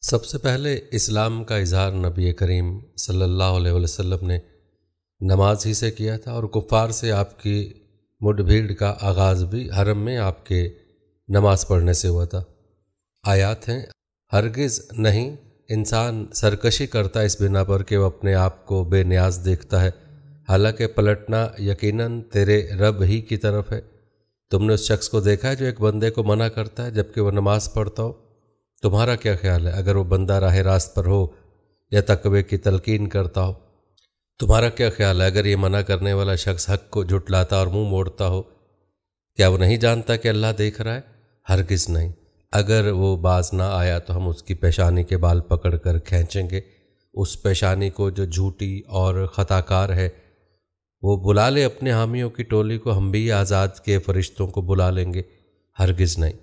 سب سے پہلے اسلام کا اظہار نبی کریم صلی اللہ علیہ وسلم نے نماز ہی سے کیا تھا، اور کفار سے آپ کی مڈ بھیڑ کا آغاز بھی حرم میں آپ کے نماز پڑھنے سے ہوا تھا۔ آیات ہیں، ہرگز نہیں انسان سرکشی کرتا اس بنا پر کہ وہ اپنے آپ کو بے نیاز دیکھتا ہے، حالانکہ پلٹنا یقیناً تیرے رب ہی کی طرف ہے۔ تم نے اس شخص کو دیکھا ہے جو ایک بندے کو منع کرتا ہے جبکہ وہ نماز پڑھتا ہو؟ تمہارا کیا خیال ہے اگر وہ بندہ راہ راست پر ہو یا تقوی کی تلقین کرتا ہو؟ تمہارا کیا خیال ہے اگر یہ منع کرنے والا شخص حق کو جھٹلاتا اور منہ موڑتا ہو؟ کیا وہ نہیں جانتا کہ اللہ دیکھ رہا ہے؟ ہرگز نہیں۔ اگر وہ باز نہ آیا تو ہم اس کی پیشانی کے بال پکڑ کر کھینچیں گے، اس پیشانی کو جو جھوٹی اور خطا کار ہے۔ وہ بلا لے اپنے حامیوں کی ٹولی کو، ہم بھی آزاد کے فرشتوں کو بلا لیں گے۔ ہرگز نہیں۔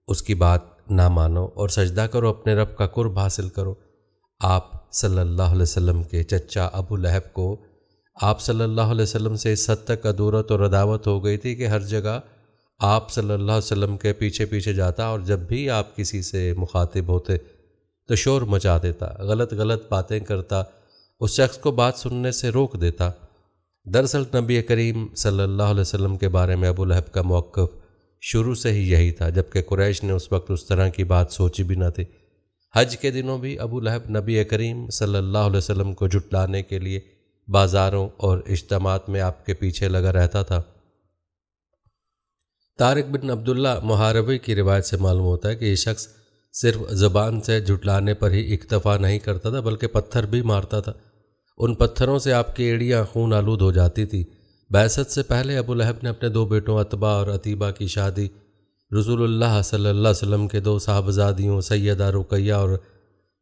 اس کی بات نہ مانو اور سجدہ کرو، اپنے رب کا قرب حاصل کرو۔ آپ صلی اللہ علیہ وسلم کے چچا ابو لہب کو آپ صلی اللہ علیہ وسلم سے اس حد تک عدورت اور عداوت ہو گئی تھی کہ ہر جگہ آپ صلی اللہ علیہ وسلم کے پیچھے پیچھے جاتا، اور جب بھی آپ کسی سے مخاطب ہوتے تو شور مچا دیتا، غلط باتیں کرتا، اس شخص کو بات سننے سے روک دیتا۔ دراصل نبی کریم صلی اللہ علیہ وسلم کے بارے میں ابو لہب کا موقف شروع سے ہی یہی تھا، جبکہ قریش نے اس وقت اس طرح کی بات سوچی بھی نہ تھی۔ حج کے دنوں بھی ابو لہب نبی کریم صلی اللہ علیہ وسلم کو جھٹلانے کے لیے بازاروں اور اجتماعات میں آپ کے پیچھے لگا رہتا تھا۔ طارق بن عبداللہ محاربی کی روایت سے معلوم ہوتا ہے کہ یہ شخص صرف زبان سے جھٹلانے پر ہی اکتفا نہیں کرتا تھا بلکہ پتھر بھی مارتا تھا۔ ان پتھروں سے آپ کی ایڑیاں خون آلود ہو جاتی تھی۔ بعثت سے پہلے ابو لہب نے اپنے 2 بیٹوں عتبہ اور عتیبہ کی شادی رسول اللہ صلی اللہ علیہ وسلم کے 2 صاحبزادیوں سیدہ رقیہ اور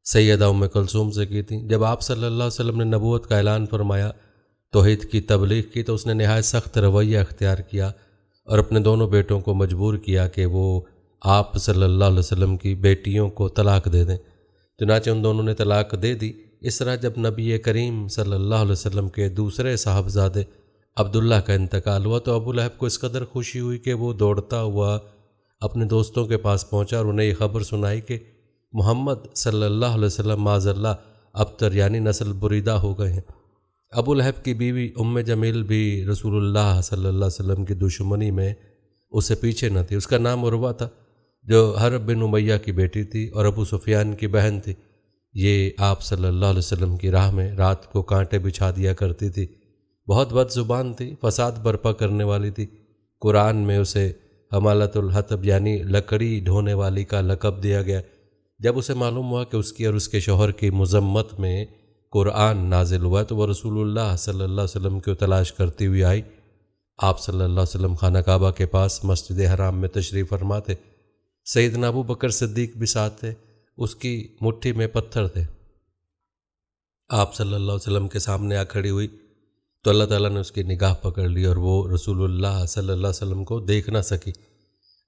سیدہ ام کلثوم سے کی تھیں۔ جب آپ صلی اللہ علیہ وسلم نے نبوت کا اعلان فرمایا، توحید کی تبلیغ کی، تو اس نے نہایت سخت رویہ اختیار کیا اور اپنے دونوں بیٹوں کو مجبور کیا کہ وہ آپ صلی اللہ علیہ وسلم کی بیٹیوں کو طلاق دے دیں۔ چنانچہ ان دونوں نے طلاق دے دی۔ اس طرح جب نبی کریم صلی اللہ علیہ وسلم کے دوسرے صاحبزادے عبداللہ کا انتقال ہوا تو ابو لہب کو اس قدر خوشی ہوئی کہ وہ دوڑتا ہوا اپنے دوستوں کے پاس پہنچا اور انہیں یہ خبر سنائی کہ محمد صلی اللہ علیہ وسلم معاذ اللہ ابتر یعنی نسل بریدہ ہو گئے ہیں۔ ابو لہب کی بیوی ام جمیل بھی رسول اللہ صلی اللہ علیہ وسلم کی دشمنی میں اس سے پیچھے نہ تھی۔ اس کا نام عروہ تھا، جو حرب بن امیہ کی بیٹی تھی اور ابو سفیان کی بہن تھی۔ یہ آپ صلی اللہ علیہ وسلم کی راہ میں رات کو کانٹے بچھا دیا کرتی تھی، بہت بد زبان تھی، فساد برپا کرنے والی تھی۔ قرآن میں اسے حمالۃ الحطب یعنی لکڑی ڈھونے والی کا لقب دیا گیا۔ جب اسے معلوم ہوا کہ اس کی اور اس کے شوہر کی مذمت میں قرآن نازل ہوا تو وہ رسول اللہ صلی اللہ علیہ وسلم کو تلاش کرتی ہوئی آئی۔ آپ صلی اللہ علیہ وسلم خانہ کعبہ کے پاس مسجد حرام میں تشریف فرما تھے۔ سیدنا ابو بکر صدیق بھی ساتھ تھے، اس کی مٹھی میں پتھر تھے۔ آپ صلی اللہ علیہ وسلم کے سامنے آ کھڑی ہوئی تو اللہ تعالیٰ نے اس کی نگاہ پکڑ لی اور وہ رسول اللہ صلی اللہ علیہ وسلم کو دیکھ نہ سکی۔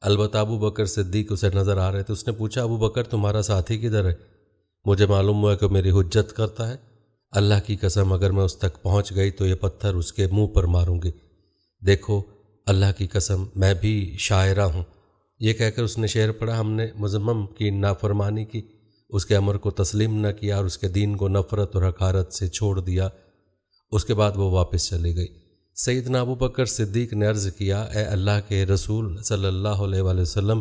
البتہ ابو بکر صدیق اسے نظر آ رہے تھے۔ اس نے پوچھا، ابو بکر تمہارا ساتھی کدھر ہے؟ مجھے معلوم ہوا کہ میری حجت کرتا ہے۔ اللہ کی قسم اگر میں اس تک پہنچ گئی تو یہ پتھر اس کے منہ پر ماروں گی۔ دیکھو اللہ کی قسم میں بھی شاعرہ ہوں۔ یہ کہہ کر اس نے شعر پڑھا، ہم نے مذمم کی نافرمانی کی، اس کے امر کو تسلیم نہ کیا اور اس کے دین کو نفرت اور حقارت سے چھوڑ دیا۔ اس کے بعد وہ واپس چلی گئی۔ سیدنا ابو بکر صدیق نے عرض کیا، اے اللہ کے رسول صلی اللہ علیہ وآلہ وسلم،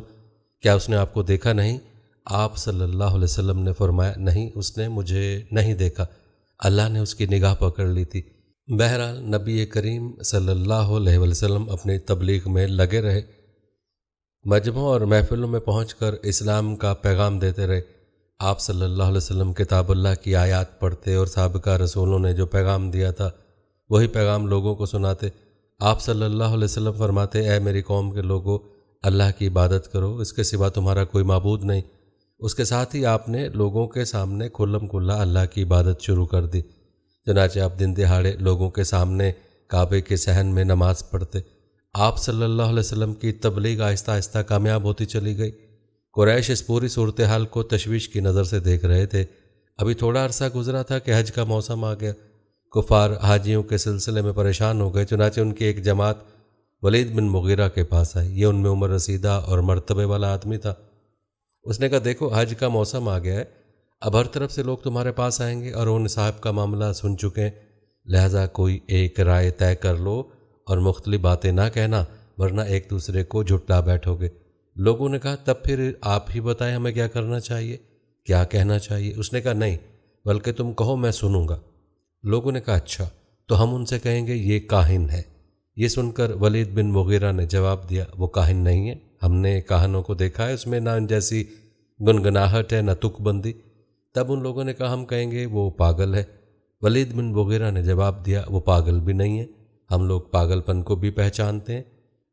کیا اس نے آپ کو دیکھا نہیں؟ آپ صلی اللہ علیہ وسلم نے فرمایا، نہیں، اس نے مجھے نہیں دیکھا، اللہ نے اس کی نگاہ پکڑ لی تھی۔ بہرحال نبی کریم صلی اللہ علیہ وآلہ وسلم اپنی تبلیغ میں لگے رہے، مجمعوں اور محفلوں میں پہنچ کر اسلام کا پیغام دیتے رہے۔ آپ صلی اللہ علیہ وسلم کتاب اللہ کی آیات پڑھتے اور سابقہ رسولوں نے جو پیغام دیا تھا وہی پیغام لوگوں کو سناتے۔ آپ صلی اللہ علیہ وسلم فرماتے، اے میری قوم کے لوگو، اللہ کی عبادت کرو، اس کے سوا تمہارا کوئی معبود نہیں۔ اس کے ساتھ ہی آپ نے لوگوں کے سامنے کھلم کھلا اللہ کی عبادت شروع کر دی۔ چنانچہ آپ دن دہاڑے لوگوں کے سامنے کعبے کے صحن میں نماز پڑھتے۔ آپ صلی اللہ علیہ وسلم کی تبلیغ آہستہ آہستہ کامیاب ہوتی چلی گئی۔ قریش اس پوری صورتحال کو تشویش کی نظر سے دیکھ رہے تھے۔ ابھی تھوڑا عرصہ گزرا تھا کہ حج کا موسم آ گیا۔ کفار حاجیوں کے سلسلے میں پریشان ہو گئے، چنانچہ ان کی ایک جماعت ولید بن مغیرہ کے پاس آئی۔ یہ ان میں عمر رسیدہ اور مرتبے والا آدمی تھا۔ اس نے کہا، دیکھو حج کا موسم آ گیا ہے، اب ہر طرف سے لوگ تمہارے پاس آئیں گے اور ان صاحب کا معاملہ سن چکے ہیں، لہذا کوئی ایک رائے طے کر لو اور مختلف باتیں نہ کہنا، ورنہ ایک دوسرے کو جھٹلا بیٹھو گے۔ لوگوں نے کہا تب پھر آپ ہی بتائیں ہمیں کیا کرنا چاہیے، کیا کہنا چاہیے؟ اس نے کہا نہیں، بلکہ تم کہو میں سنوں گا۔ لوگوں نے کہا اچھا، تو ہم ان سے کہیں گے یہ کاہن ہے۔ یہ سن کر ولید بن مغیرہ نے جواب دیا وہ کاہن نہیں ہے، ہم نے کاہنوں کو دیکھا ہے، اس میں نہ ان جیسی گنگناہٹ ہے نہ تک بندی۔ تب ان لوگوں نے کہا ہم کہیں گے وہ پاگل ہے۔ ولید بن مغیرہ نے جواب دیا وہ پاگل بھی نہیں ہے، ہم لوگ پاگل پن کو بھی پہچانتے ہیں،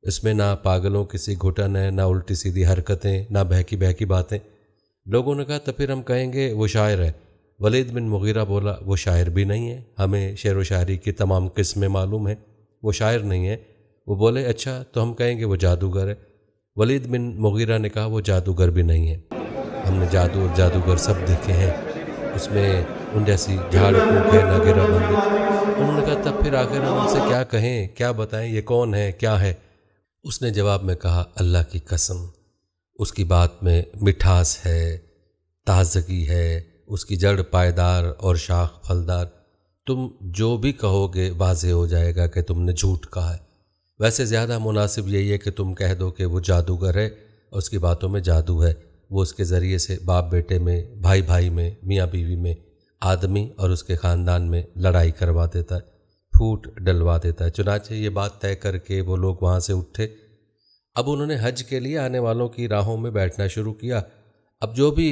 اس میں نہ پاگلوں کسی گھٹن ہے، نہ الٹی سیدھی حرکتیں، نہ بہکی بہکی باتیں۔ لوگوں نے کہا تو پھر ہم کہیں گے وہ شاعر ہے۔ ولید بن مغیرہ بولا وہ شاعر بھی نہیں ہے، ہمیں شعر و شاعری کی تمام قسمیں معلوم ہیں، وہ شاعر نہیں ہے۔ وہ بولے اچھا تو ہم کہیں گے وہ جادوگر ہے۔ ولید بن مغیرہ نے کہا وہ جادوگر بھی نہیں ہے، ہم نے جادو اور جادوگر سب دیکھے ہیں، اس میں ان جیسی جھاڑ پھونک ہے نہ گرہ بندی۔ انہوں نے کہا تب پھر آخر ہم ان سے کیا کہیں، کیا بتائیں، یہ کون ہے، کیا ہے؟ اس نے جواب میں کہا اللہ کی قسم، اس کی بات میں مٹھاس ہے، تازگی ہے، اس کی جڑ پائیدار اور شاخ پھلدار، تم جو بھی کہو گے واضح ہو جائے گا کہ تم نے جھوٹ کہا ہے۔ ویسے زیادہ مناسب یہی ہے کہ تم کہہ دو کہ وہ جادوگر ہے اور اس کی باتوں میں جادو ہے، وہ اس کے ذریعے سے باپ بیٹے میں، بھائی بھائی میں، میاں بیوی میں، آدمی اور اس کے خاندان میں لڑائی کروا دیتا ہے، پھوٹ ڈلوا دیتا ہے۔ چنانچہ یہ بات طے کر کے وہ لوگ وہاں سے اٹھے۔ اب انہوں نے حج کے لیے آنے والوں کی راہوں میں بیٹھنا شروع کیا۔ اب جو بھی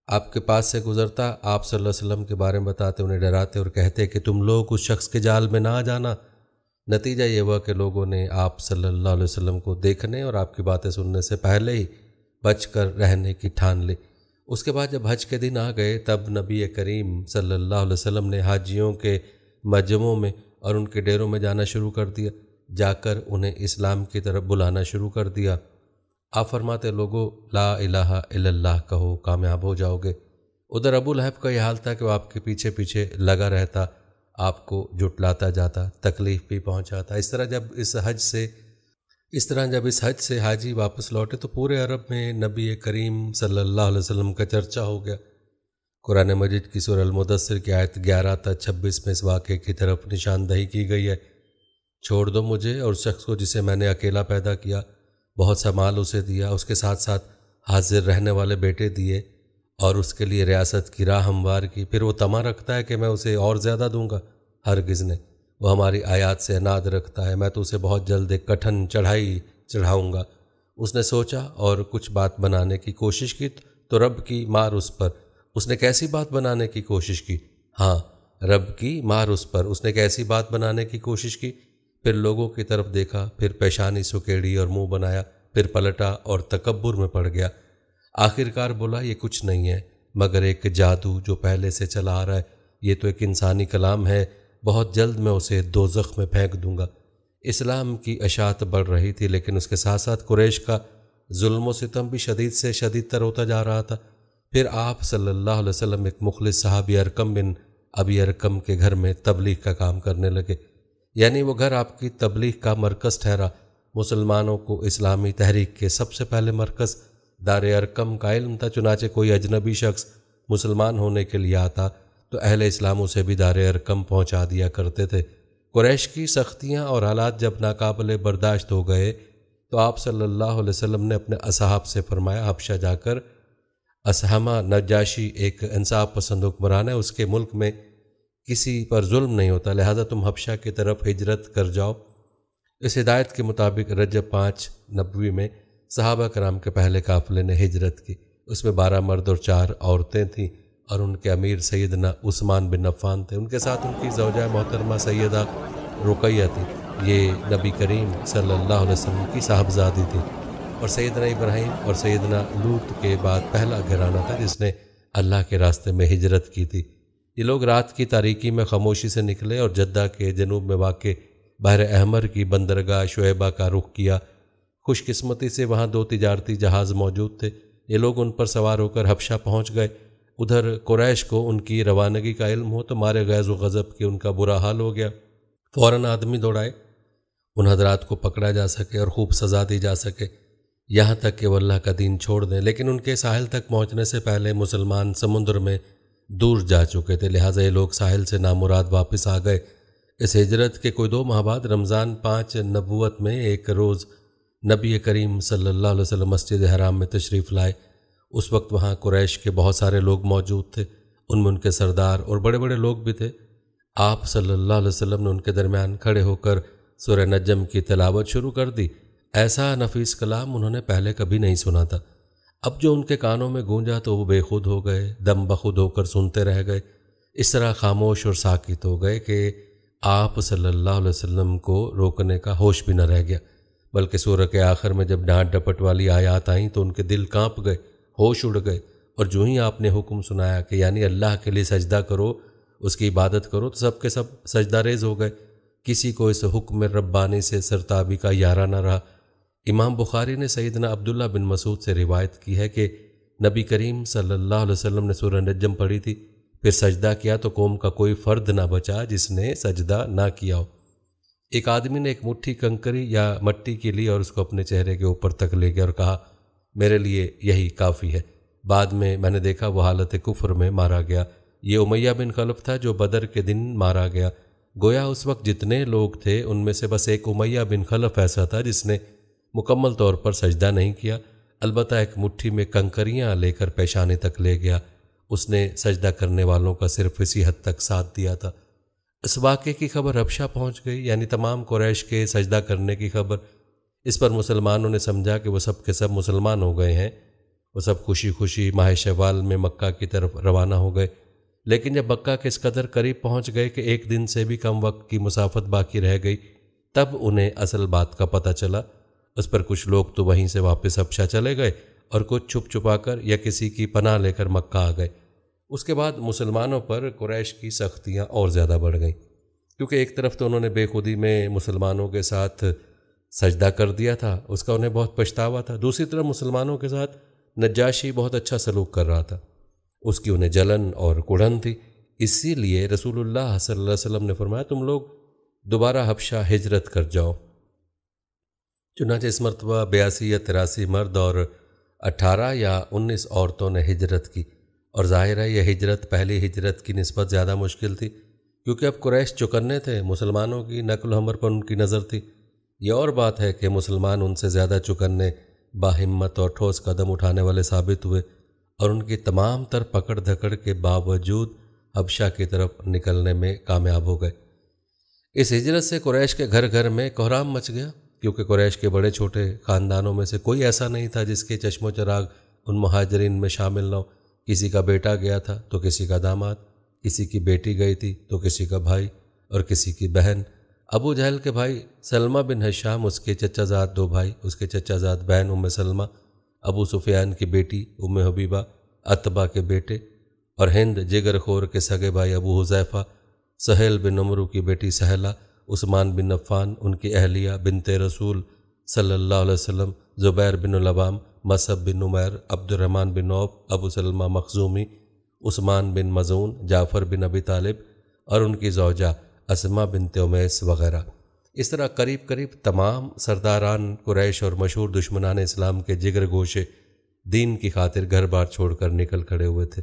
آپ کے پاس سے گزرتا آپ صلی اللہ علیہ وسلم کے بارے میں بتاتے، انہیں ڈراتے اور کہتے کہ تم لوگ اس شخص کے جال میں نہ آ جانا۔ نتیجہ یہ ہوا کہ لوگوں نے آپ صلی اللہ علیہ وسلم کو دیکھنے اور آپ کی باتیں سننے سے پہلے ہی بچ کر رہنے کی ٹھان لی۔ اس کے بعد جب حج کے دن آ گئے تب نبی کریم صلی اللہ علیہ وسلم نے حاجیوں کے مجمعوں میں اور ان کے ڈیروں میں جانا شروع کر دیا، جا کر انہیں اسلام کی طرف بلانا شروع کر دیا۔ آپ فرماتے لوگوں لا الہ الا اللہ کہو کامیاب ہو جاؤ گے۔ ادھر ابو لہب کا یہ حال تھا کہ وہ آپ کے پیچھے پیچھے لگا رہتا، آپ کو جھٹلاتا جاتا، تکلیف بھی پہنچاتا۔ اس طرح جب اس حج سے حاجی واپس لوٹے تو پورے عرب میں نبی کریم صلی اللہ علیہ وسلم کا چرچا ہو گیا۔ قرآن مجید کی سورہ المدثر کی آیت 11 تا 26 میں اس واقعے کی طرف نشاندہی کی گئی ہے۔ چھوڑ دو مجھے اور شخص کو جسے میں نے اکیلا پیدا کیا، بہت سا مال اسے دیا، اس کے ساتھ ساتھ حاضر رہنے والے بیٹے دیے اور اس کے لیے ریاست کی راہ ہموار کی، پھر وہ طمع رکھتا ہے کہ میں اسے اور زیادہ دوں گا۔ ہرگز نہیں، وہ ہماری آیات سے اناد رکھتا ہے، میں تو اسے بہت جلد ایک کٹھن چڑھائی چڑھاؤں گا۔ اس نے سوچا اور کچھ بات بنانے کی کوشش کی تو رب کی مار اس پر۔ اس نے کیسی بات بنانے کی کوشش کی؟ ہاں، رب کی مار اس پر۔ اس نے کیسی بات بنانے کی کوشش کی؟ پھر لوگوں کی طرف دیکھا، پھر پیشانی سکیڑی اور منہ بنایا، پھر پلٹا اور تکبر میں پڑ گیا۔ آخرکار بولا یہ کچھ نہیں ہے مگر ایک جادو جو پہلے سے چلا آ رہا ہے، یہ تو ایک انسانی کلام ہے، بہت جلد میں اسے دوزخ میں پھینک دوں گا۔ اسلام کی اشاعت بڑھ رہی تھی، لیکن اس کے ساتھ ساتھ قریش کا ظلم و ستم بھی شدید سے شدید تر ہوتا جا رہا تھا۔ پھر آپ صلی اللہ علیہ وسلم ایک مخلص صحابی ارقم بن ابی ارقم کے گھر میں تبلیغ کا کام کرنے لگے، یعنی وہ گھر آپ کی تبلیغ کا مرکز ٹھہرا۔ مسلمانوں کو اسلامی تحریک کے سب سے پہلے مرکز دار ارقم کا علم تھا، چنانچہ کوئی اجنبی شخص مسلمان ہونے کے لیے آتا تو اہل اسلام اسے بھی دار ارقم پہنچا دیا کرتے تھے۔ قریش کی سختیاں اور حالات جب ناقابل برداشت ہو گئے تو آپ صلی اللہ علیہ وسلم نے اپنے اصحاب سے فرمایا حبشہ جا کر، اسہمہ نجاشی ایک انصاف پسند حکمران ہے، اس کے ملک میں کسی پر ظلم نہیں ہوتا، لہذا تم حبشہ کی طرف ہجرت کر جاؤ۔ اس ہدایت کے مطابق رجب 5 نبوی میں صحابہ کرام کے پہلے قافلے نے ہجرت کی، اس میں 12 مرد اور 4 عورتیں تھیں اور ان کے امیر سیدنا عثمان بن عفان تھے، ان کے ساتھ ان کی زوجہ محترمہ سیدہ رقیہ تھی، یہ نبی کریم صلی اللہ علیہ وسلم کی صاحبزادی تھی، اور سیدنا ابراہیم اور سیدنا لوط کے بعد پہلا گھرانہ تھا جس نے اللہ کے راستے میں ہجرت کی تھی۔ یہ لوگ رات کی تاریکی میں خاموشی سے نکلے اور جدہ کے جنوب میں واقع بحر احمر کی بندرگاہ شعیبہ کا رخ کیا۔ خوش قسمتی سے وہاں 2 تجارتی جہاز موجود تھے، یہ لوگ ان پر سوار ہو کر حبشہ پہنچ گئے۔ ادھر قریش کو ان کی روانگی کا علم ہو تو مارے غیظ و غضب کہ ان کا برا حال ہو گیا، فوراً آدمی دوڑائے ان حضرات کو پکڑا جا سکے اور خوب سزا دی جا سکے۔ یہاں تک کہ وہ اللہ کا دین چھوڑ دیں، لیکن ان کے ساحل تک پہنچنے سے پہلے مسلمان سمندر میں دور جا چکے تھے، لہٰذا یہ لوگ ساحل سے نامراد واپس آ گئے۔ اس ہجرت کے کوئی 2 ماہ بعد رمضان 5 نبوت میں ایک روز نبی کریم صلی اللہ علیہ وسلم مسجد حرام میں تشریف لائے۔ اس وقت وہاں قریش کے بہت سارے لوگ موجود تھے، ان میں ان کے سردار اور بڑے بڑے لوگ بھی تھے۔ آپ صلی اللہ علیہ وسلم نے ان کے درمیان کھڑے ہو کر سورہ نجم کی تلاوت شروع کر دی۔ ایسا نفیس کلام انہوں نے پہلے کبھی نہیں سنا تھا۔ اب جو ان کے کانوں میں گونجا تو وہ بے خود ہو گئے، دم بخود ہو کر سنتے رہ گئے، اس طرح خاموش اور ساکت ہو گئے کہ آپ صلی اللہ علیہ وسلم کو روکنے کا ہوش بھی نہ رہ گیا، بلکہ سورہ کے آخر میں جب ڈانٹ ڈپٹ والی آیات آئیں تو ان کے دل کانپ گئے، ہوش اڑ گئے، اور جو ہی آپ نے حکم سنایا کہ یعنی اللہ کے لیے سجدہ کرو، اس کی عبادت کرو، تو سب کے سب سجدہ ریز ہو گئے۔ کسی کو اس حکم ربانی سے سرتابی کا یارہ نہ رہا۔ امام بخاری نے سیدنا عبداللہ بن مسعود سے روایت کی ہے کہ نبی کریم صلی اللہ علیہ وسلم نے سورہ نجم پڑھی تھی، پھر سجدہ کیا تو قوم کا کوئی فرد نہ بچا جس نے سجدہ نہ کیا ہو۔ ایک آدمی نے ایک مٹھی کنکری یا مٹی کی لی اور اس کو اپنے چہرے کے اوپر تک لے گیا اور کہا میرے لیے یہی کافی ہے۔ بعد میں نے دیکھا وہ حالت کفر میں مارا گیا۔ یہ امیہ بن خلف تھا جو بدر کے دن مارا گیا۔ گویا اس وقت جتنے لوگ تھے ان میں سے بس ایک امیہ بن خلف ایسا تھا جس نے مکمل طور پر سجدہ نہیں کیا، البتہ ایک مٹھی میں کنکریاں لے کر پیشانی تک لے گیا۔ اس نے سجدہ کرنے والوں کا صرف اسی حد تک ساتھ دیا تھا۔ اس واقعے کی خبر حبشہ پہنچ گئی، یعنی تمام قریش کے سجدہ کرنے کی خبر۔ اس پر مسلمانوں نے سمجھا کہ وہ سب کے سب مسلمان ہو گئے ہیں۔ وہ سب خوشی خوشی ماہ شوال میں مکہ کی طرف روانہ ہو گئے، لیکن جب مکہ کے اس قدر قریب پہنچ گئے کہ ایک دن سے بھی کم وقت کی مسافت باقی رہ گئی، تب انہیں اصل بات کا پتہ چلا۔ اس پر کچھ لوگ تو وہیں سے واپس حبشہ چلے گئے اور کچھ چھپ چھپا کر یا کسی کی پناہ لے کر مکہ آ گئے۔ اس کے بعد مسلمانوں پر قریش کی سختیاں اور زیادہ بڑھ گئیں، کیونکہ ایک طرف تو انہوں نے بے خودی میں مسلمانوں کے ساتھ سجدہ کر دیا تھا، اس کا انہیں بہت پچھتاوا تھا، دوسری طرف مسلمانوں کے ساتھ نجاشی بہت اچھا سلوک کر رہا تھا، اس کی انہیں جلن اور کڑھن تھی۔ اسی لیے رسول اللہ صلی اللہ علیہ وسلم نے فرمایا تم لوگ دوبارہ حبشہ ہجرت کر جاؤ۔ چنانچہ اس مرتبہ 82 یا 83 مرد اور 18 یا 19 عورتوں نے ہجرت کی، اور ظاہر ہے یہ ہجرت پہلی ہجرت کی نسبت زیادہ مشکل تھی، کیونکہ اب قریش چوکنے تھے، مسلمانوں کی نقل و حمل پر ان کی نظر تھی۔ یہ اور بات ہے کہ مسلمان ان سے زیادہ چوکنے، باہمت اور ٹھوس قدم اٹھانے والے ثابت ہوئے، اور ان کی تمام تر پکڑ دھکڑ کے باوجود حبشہ کی طرف نکلنے میں کامیاب ہو گئے۔ اس ہجرت سے قریش کے گھر گھر میں کوہرام مچ گیا، کیونکہ قریش کے بڑے چھوٹے خاندانوں میں سے کوئی ایسا نہیں تھا جس کے چشم و چراغ ان مہاجرین میں شامل نہ ہو۔ کسی کا بیٹا گیا تھا تو کسی کا داماد، کسی کی بیٹی گئی تھی تو کسی کا بھائی اور کسی کی بہن۔ ابو جہل کے بھائی سلمہ بن ہشام، اس کے چچا زاد 2 بھائی، اس کے چچا زاد بہن ام سلمہ، ابو سفیان کی بیٹی ام حبیبہ، عتبہ کے بیٹے، اور ہند جگر خور کے سگے بھائی ابو حذیفہ، سہیل بن عمرو کی بیٹی سہلہ، عثمان بن عفان، ان کی اہلیہ بنت رسول صلی اللہ علیہ وسلم، زبیر بن العوام، مصعب بن عمیر، عبد الرحمن بن عوف، ابو سلمہ مخزومی، عثمان بن مظعون، جعفر بن ابی طالب اور ان کی زوجہ اسماء بنت امیس وغیرہ۔ اس طرح قریب قریب تمام سرداران قریش اور مشہور دشمنان اسلام کے جگر گوشے دین کی خاطر گھر بار چھوڑ کر نکل کھڑے ہوئے تھے۔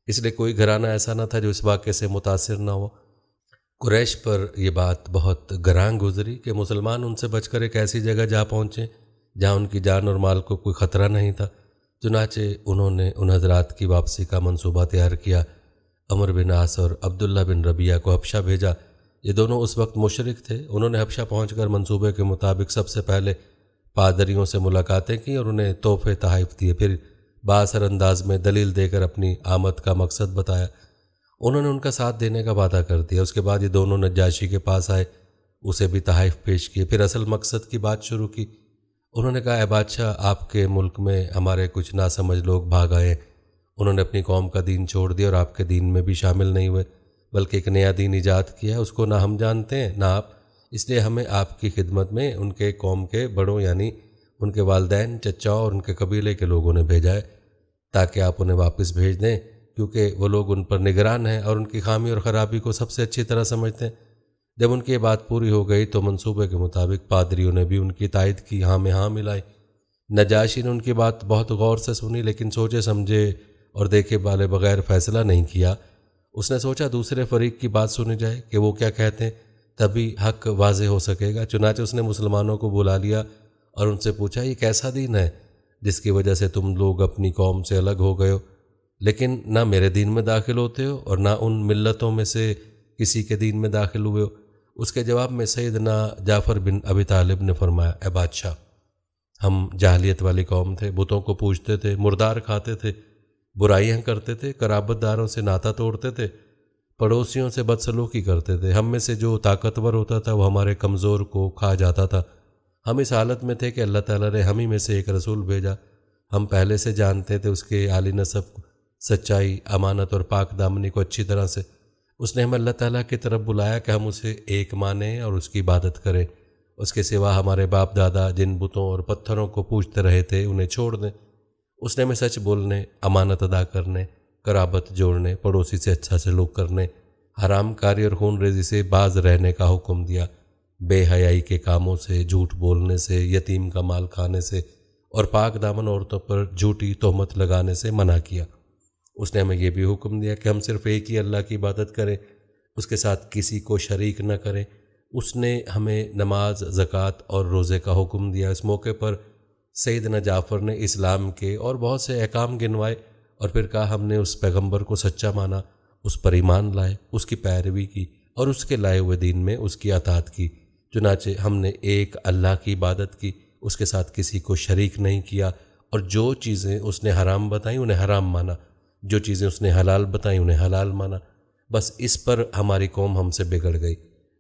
اس لیے کوئی گھرانہ ایسا نہ تھا جو اس واقعے سے متاثر نہ ہو۔ قریش پر یہ بات بہت گراں گزری کہ مسلمان ان سے بچ کر ایک ایسی جگہ جا پہنچے جہاں ان کی جان اور مال کو کوئی خطرہ نہیں تھا۔ چنانچہ انہوں نے ان حضرات کی واپسی کا منصوبہ تیار کیا۔ عمر بن عاص اور عبداللہ بن ربیعہ کو حبشہ بھیجا۔ یہ دونوں اس وقت مشرک تھے۔ انہوں نے حبشہ پہنچ کر منصوبے کے مطابق سب سے پہلے پادریوں سے ملاقاتیں کی اور انہیں تحفے تحائف دیے، پھر بااثر انداز میں دلیل دے کر اپنی آمد کا مقصد بتایا۔ انہوں نے ان کا ساتھ دینے کا وعدہ کر دیا۔ اس کے بعد یہ دونوں نجاشی کے پاس آئے، اسے بھی تحائف پیش کیے، پھر اصل مقصد کی بات شروع کی۔ انہوں نے کہا اے بادشاہ، آپ کے ملک میں ہمارے کچھ ناسمجھ لوگ بھاگ آئے، انہوں نے اپنی قوم کا دین چھوڑ دیا اور آپ کے دین میں بھی شامل نہیں ہوئے، بلکہ ایک نیا دین ایجاد کیا ہے، اس کو نہ ہم جانتے ہیں نہ آپ، اس لیے ہمیں آپ کی خدمت میں ان کے قوم کے بڑوں یعنی ان کے والدین، چچاؤں اور ان کے قبیلے کے لوگوں نے بھیجا ہے تاکہ آپ انہیں واپس بھیج دیں، کیونکہ وہ لوگ ان پر نگران ہیں اور ان کی خامی اور خرابی کو سب سے اچھی طرح سمجھتے ہیں۔ جب ان کی یہ بات پوری ہو گئی تو منصوبے کے مطابق پادریوں نے بھی ان کی تائید کی، ہاں میں ہاں ملائی۔ نجاشی نے ان کی بات بہت غور سے سنی، لیکن سوچے سمجھے اور دیکھے بالے بغیر فیصلہ نہیں کیا۔ اس نے سوچا دوسرے فریق کی بات سنی جائے کہ وہ کیا کہتے ہیں، تبھی حق واضح ہو سکے گا۔ چنانچہ اس نے مسلمانوں کو بلا لیا اور ان سے پوچھا، یہ کیسا دین ہے جس کی وجہ سے تم لوگ اپنی قوم سے الگ ہو گئے ہو، لیکن نہ میرے دین میں داخل ہوتے ہو اور نہ ان ملتوں میں سے کسی کے دین میں داخل ہوئے ہو؟ اس کے جواب میں سیدنا جعفر بن ابی طالب نے فرمایا، اے بادشاہ، ہم جاہلیت والی قوم تھے، بتوں کو پوجتے تھے، مردار کھاتے تھے، برائیاں کرتے تھے، قرابت داروں سے ناتا توڑتے تھے، پڑوسیوں سے بدسلوکی کرتے تھے۔ ہم میں سے جو طاقتور ہوتا تھا وہ ہمارے کمزور کو کھا جاتا تھا۔ ہم اس حالت میں تھے کہ اللہ تعالیٰ نے ہم ہی میں سے ایک رسول بھیجا۔ ہم پہلے سے جانتے تھے اس کے عالی نسب کو، سچائی، امانت اور پاک دامنی کو اچھی طرح سے۔ اس نے ہمیں اللہ تعالیٰ کی طرف بلایا کہ ہم اسے ایک مانیں اور اس کی عبادت کریں۔ اس کے سوا ہمارے باپ دادا جن بتوں اور پتھروں کو پوجتے رہے تھے انہیں چھوڑ دیں۔ اس نے ہمیں سچ بولنے، امانت ادا کرنے، قرابت جوڑنے، پڑوسی سے اچھا سلوک کرنے، حرام کاری اور خون ریزی سے باز رہنے کا حکم دیا، بے حیائی کے کاموں سے، جھوٹ بولنے سے، یتیم کا مال کھانے سے اور پاک دامن عورتوں پر جھوٹی تہمت لگانے سے منع کیا۔ اس نے ہمیں یہ بھی حکم دیا کہ ہم صرف ایک ہی اللہ کی عبادت کریں، اس کے ساتھ کسی کو شریک نہ کریں۔ اس نے ہمیں نماز، زکوٰۃ اور روزے کا حکم دیا۔ اس موقع پر سیدنا جعفر نے اسلام کے اور بہت سے احکام گنوائے اور پھر کہا، ہم نے اس پیغمبر کو سچا مانا، اس پر ایمان لائے، اس کی پیروی کی اور اس کے لائے ہوئے دین میں اس کی اطاعت کی۔ چنانچہ ہم نے ایک اللہ کی عبادت کی، اس کے ساتھ کسی کو شریک نہیں کیا، اور جو چیزیں اس نے حرام بتائیں انہیں حرام مانا، جو چیزیں اس نے حلال بتائیں انہیں حلال مانا۔ بس اس پر ہماری قوم ہم سے بگڑ گئی۔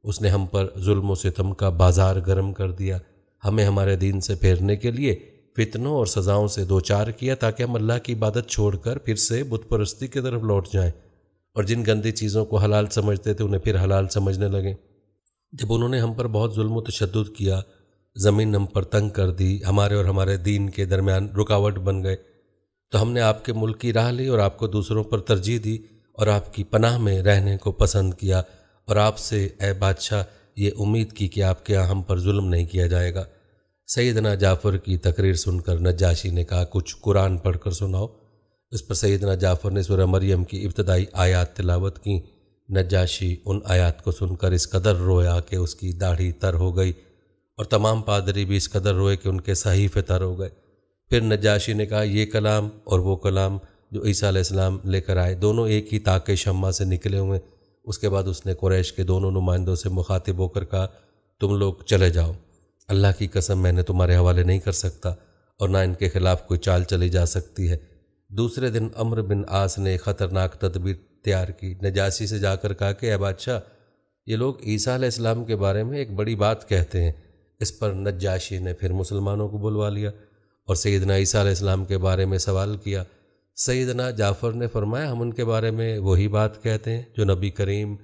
اس نے ہم پر ظلم و ستم کا بازار گرم کر دیا، ہمیں ہمارے دین سے پھیرنے کے لیے فتنوں اور سزاؤں سے دوچار کیا تاکہ ہم اللہ کی عبادت چھوڑ کر پھر سے بت پرستی کی طرف لوٹ جائیں، اور جن گندی چیزوں کو حلال سمجھتے تھے انہیں پھر حلال سمجھنے لگیں۔ جب انہوں نے ہم پر بہت ظلم و تشدد کیا، زمین ہم پر تنگ کر دی، ہمارے اور ہمارے دین کے درمیان رکاوٹ بن گئے، تو ہم نے آپ کے ملک کی راہ لی اور آپ کو دوسروں پر ترجیح دی اور آپ کی پناہ میں رہنے کو پسند کیا، اور آپ سے اے بادشاہ یہ امید کی کہ آپ کے ہاں ہم پر ظلم نہیں کیا جائے گا۔ سیدنا جعفر کی تقریر سن کر نجاشی نے کہا، کچھ قرآن پڑھ کر سناؤ۔ اس پر سیدنا جعفر نے سورہ مریم کی ابتدائی آیات تلاوت کی۔ نجاشی ان آیات کو سن کر اس قدر رویا کہ اس کی داڑھی تر ہو گئی، اور تمام پادری بھی اس قدر روئے کہ ان کے صحیفے تر ہو گئے۔ پھر نجاشی نے کہا، یہ کلام اور وہ کلام جو عیسیٰ علیہ السلام لے کر آئے دونوں ایک ہی طاق شمع سے نکلے ہوئے۔ اس کے بعد اس نے قریش کے دونوں نمائندوں سے مخاطب ہو کر کہا، تم لوگ چلے جاؤ، اللہ کی قسم میں نے تمہارے حوالے نہیں کر سکتا اور نہ ان کے خلاف کوئی چال چلی جا سکتی ہے۔ دوسرے دن عمرو بن عاص نے خطرناک تدبیر تیار کی۔ نجاشی سے جا کر کہا کہ اے بادشاہ، یہ لوگ عیسیٰ علیہ السلام کے بارے میں ایک بڑی بات کہتے ہیں۔ اس پر نجاشی نے پھر مسلمانوں کو بلوا لیا اور سیدنا عیسیٰ علیہ السلام کے بارے میں سوال کیا۔ سیدنا جعفر نے فرمایا، ہم ان کے بارے میں وہی بات کہتے ہیں جو نبی کریم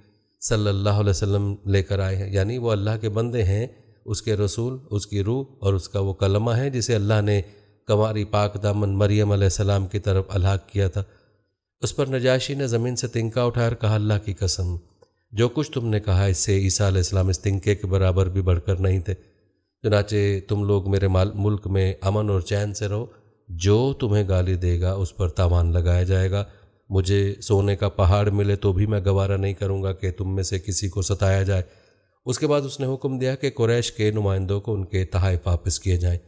صلی اللہ علیہ وسلم لے کر آئے ہیں، یعنی وہ اللہ کے بندے ہیں، اس کے رسول، اس کی روح اور اس کا وہ کلمہ ہے جسے اللہ نے کنواری پاک دامن مریم علیہ السلام کی طرف الحاق کیا تھا۔ اس پر نجاشی نے زمین سے تنکا اٹھا کر کہا، اللہ کی قسم، جو کچھ تم نے کہا اس سے عیسیٰ علیہ السلام اس تنکے کے برابر بھی بڑھ کر نہیں تھے۔ چنانچہ تم لوگ میرے ملک میں امن اور چین سے رہو، جو تمہیں گالی دے گا اس پر تاوان لگایا جائے گا۔ مجھے سونے کا پہاڑ ملے تو بھی میں گوارہ نہیں کروں گا کہ تم میں سے کسی کو ستایا جائے۔ اس کے بعد اس نے حکم دیا کہ قریش کے نمائندوں کو ان کے تحائف واپس کیے جائیں۔